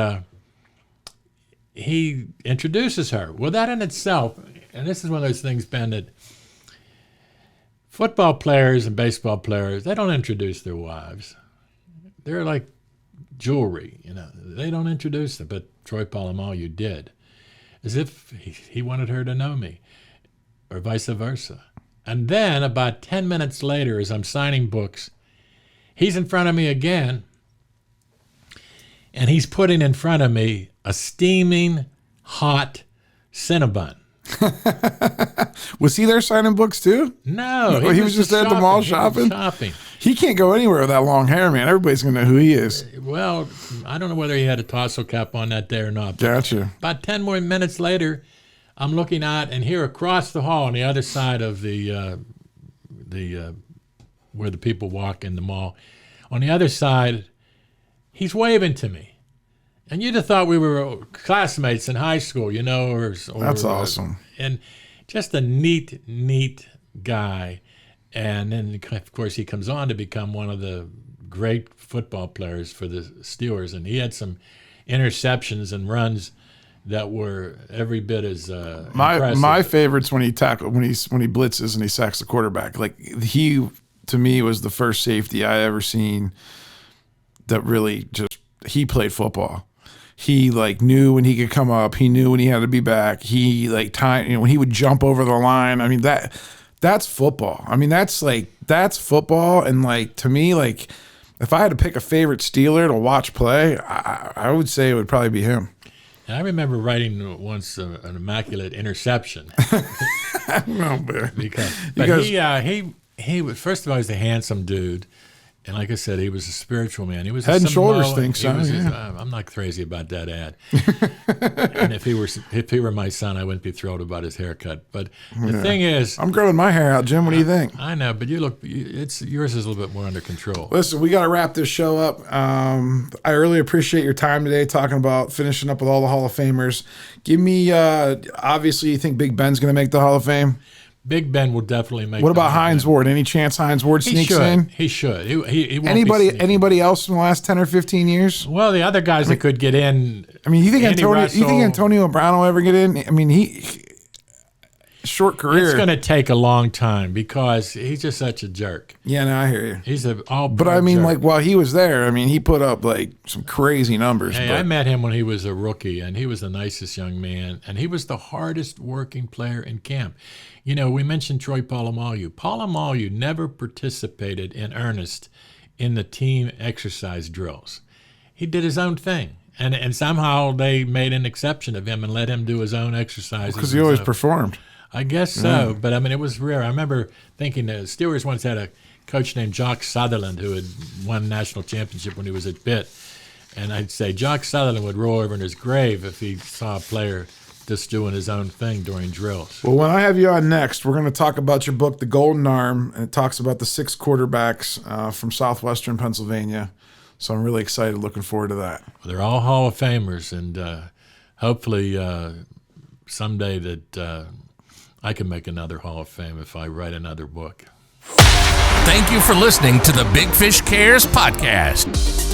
he introduces her. Well, that in itself, and this is one of those things, Ben, that football players and baseball players, they don't introduce their wives. They're like jewelry, They don't introduce them, but Troy Polamalu did. As if he wanted her to know me, or vice versa. And then about 10 minutes later, as I'm signing books, he's in front of me again, and he's putting in front of me a steaming, hot Cinnabon. Was he there signing books too? No. He was just at the mall shopping? He can't go anywhere with that long hair, man. Everybody's going to know who he is. Well, I don't know whether he had a tassel cap on that day or not. Gotcha. About 10 more minutes later, I'm looking out, and here across the hall on the other side of the where the people walk in the mall, on the other side, he's waving to me. And you'd have thought we were classmates in high school, or that's awesome. And just a neat guy. And then, of course, he comes on to become one of the great football players for the Steelers. And he had some interceptions and runs that were every bit as impressive. My favorite's when he blitzes and he sacks the quarterback. Like, he, to me, was the first safety I ever seen that really he played football. He knew when he could come up. He knew when he had to be back. He when he would jump over the line. I mean, that's football. I mean, that's football. And to me, if I had to pick a favorite Steeler to watch play, I would say it would probably be him. And I remember writing once an immaculate interception. No, but He was, first of all, he's a handsome dude. And like I said, he was a spiritual man. He was Head and Shoulders thing, son. I'm not crazy about that ad. And if he were my son, I wouldn't be thrilled about his haircut. But the thing is, I'm growing my hair out, Jim. What do you think? I know, but yours is a little bit more under control. Listen, we got to wrap this show up. I really appreciate your time today, talking about finishing up with all the Hall of Famers. Give me, obviously, you think Big Ben's going to make the Hall of Fame? Big Ben will definitely make. What about Hines Ward? Any chance Hines Ward sneaks in? He should. He won't anybody else in the last 10 or 15 years? Well, the other guys that could get in. I mean, you think Antonio Brown will ever get in? I mean, he short career. It's going to take a long time because he's just such a jerk. Yeah, no, I hear you. He's But I mean, jerk. Like while he was there, I mean, he put up like some crazy numbers. Hey, I met him when he was a rookie, and he was the nicest young man, and he was the hardest working player in camp. You know, we mentioned Troy Polamalu. Polamalu never participated in earnest in the team exercise drills. He did his own thing. And somehow they made an exception of him and let him do his own exercises. Because he always performed. I guess so. But, I mean, it was rare. I remember thinking the Steelers once had a coach named Jock Sutherland who had won national championship when he was at Pitt. And I'd say Jock Sutherland would roll over in his grave if he saw a player just doing his own thing during drills. Well, when I have you on next, we're going to talk about your book, The Golden Arm, and it talks about the 6 quarterbacks from southwestern Pennsylvania. So I'm really excited, looking forward to that. Well, they're all Hall of Famers, and hopefully someday that I can make another Hall of Fame if I write another book. Thank you for listening to the Big Fish Cares podcast.